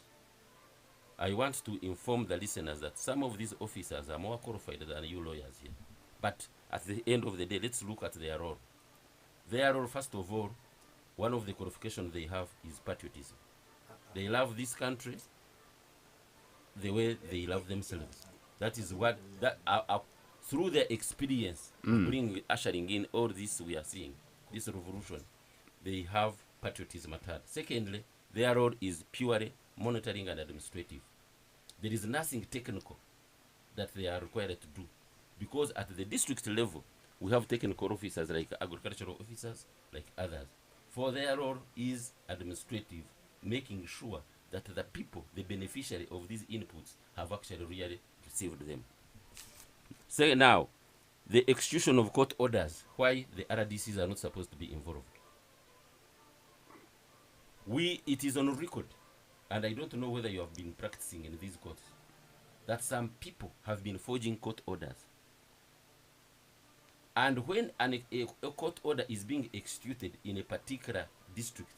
I want to inform the listeners that some of these officers are more qualified than you lawyers here. But at the end of the day, let's look at their role. There, first of all, one of the qualifications they have is patriotism. They love this country the way they love themselves. That is what, through their experience, ushering in all this we are seeing, this revolution, they have patriotism at heart. Secondly, their role is purely monitoring and administrative. There is nothing technical that they are required to do, because at the district level, we have technical officers like agricultural officers, like others. For their role is administrative, making sure that the people, the beneficiary of these inputs, have actually really received them. So now, the execution of court orders, why the RDCs are not supposed to be involved. It is on record, and I don't know whether you have been practicing in these courts, that some people have been forging court orders. And when a court order is being executed in a particular district,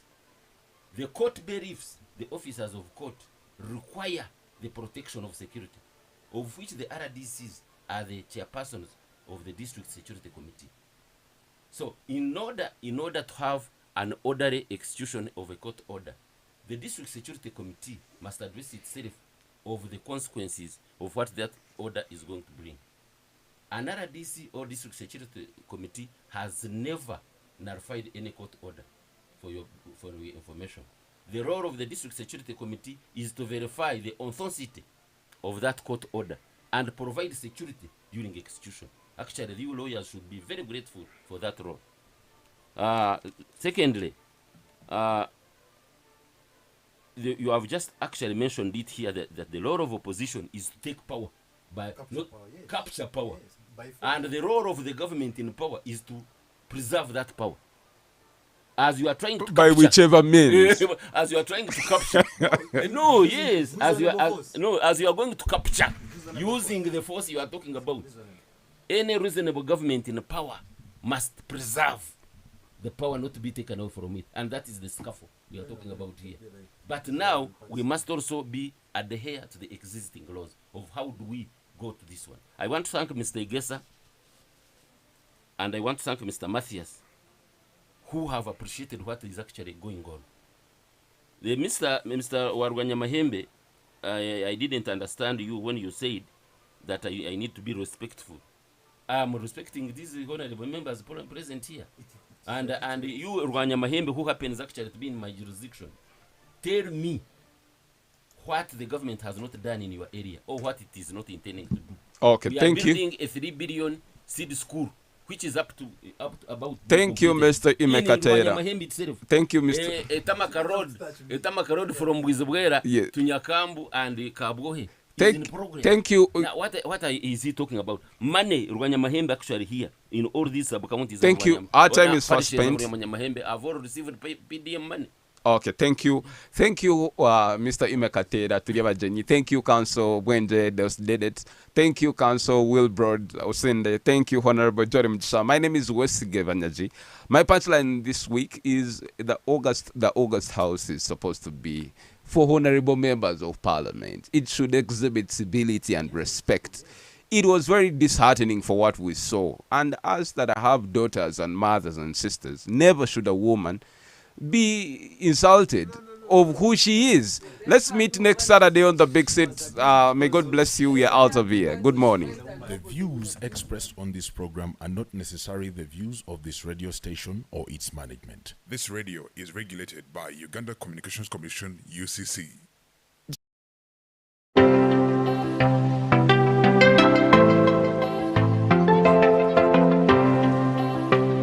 the court beliefs, the officers of court, require the protection of security, of which the RDCs are the chairpersons of the district security committee. So in order to have an orderly execution of a court order, the district security committee must address itself of the consequences of what that order is going to bring. An RDC or district security committee has never nullified any court order, for your information. The role of the district security committee is to verify the authenticity of that court order and provide security during execution. Actually, you lawyers should be very grateful for that role. Secondly, you have just actually mentioned it here that the role of opposition is to take power by capture power. Yes. And the role of the government in power is to preserve that power. As you are trying to by capture, whichever means. as you are trying to capture. No, yes, as you are going to capture using the force you are talking about. Any reasonable government in power must preserve the power not to be taken away from it, and that is the scaffold we are talking about here. But now we must also be adhere to the existing laws of how do we go to this one. I want to thank Mr. Igesa and I want to thank Mr. Matthias, who have appreciated what is actually going on. The Mr. Warwanya Mahembe, I didn't understand you when you said that I need to be respectful. I'm respecting these honorable members present here. And you, Rwanya Mahembe, who happens actually to be in my jurisdiction, tell me what the government has not done in your area or what it is not intending to do. Okay, thank you. We are building a 3 billion seed school, which is up to about. Thank you, Mr. Imekatera. Thank you, Mr. Tamaka Road from Wizabwera to Nyakambu and Kabwohe. Thank you. Now, what is he talking about? Money, Rwanya Mahembe actually here in all these sub-counties. Thank you. Our time is fast spent. I've already received PDM money. Okay, thank you. Thank you, Mr. Imekatera, Tuliabajenyi. Thank you, Council Bwenje Dedet. Thank you, Council Wilbrod Osende. Thank you, Honorable Jorim Jisha. My name is Wesley Vanyaji. My punchline this week is the August House is supposed to be for honorable members of parliament. It should exhibit civility and respect. It was very disheartening for what we saw. And as that I have daughters and mothers and sisters, never should a woman be insulted of who she is. Let's meet next Saturday on the big set. May God bless you. We are out of here. Good morning. The views expressed on this program are not necessarily the views of this radio station or its management. This radio is regulated by Uganda Communications Commission, UCC.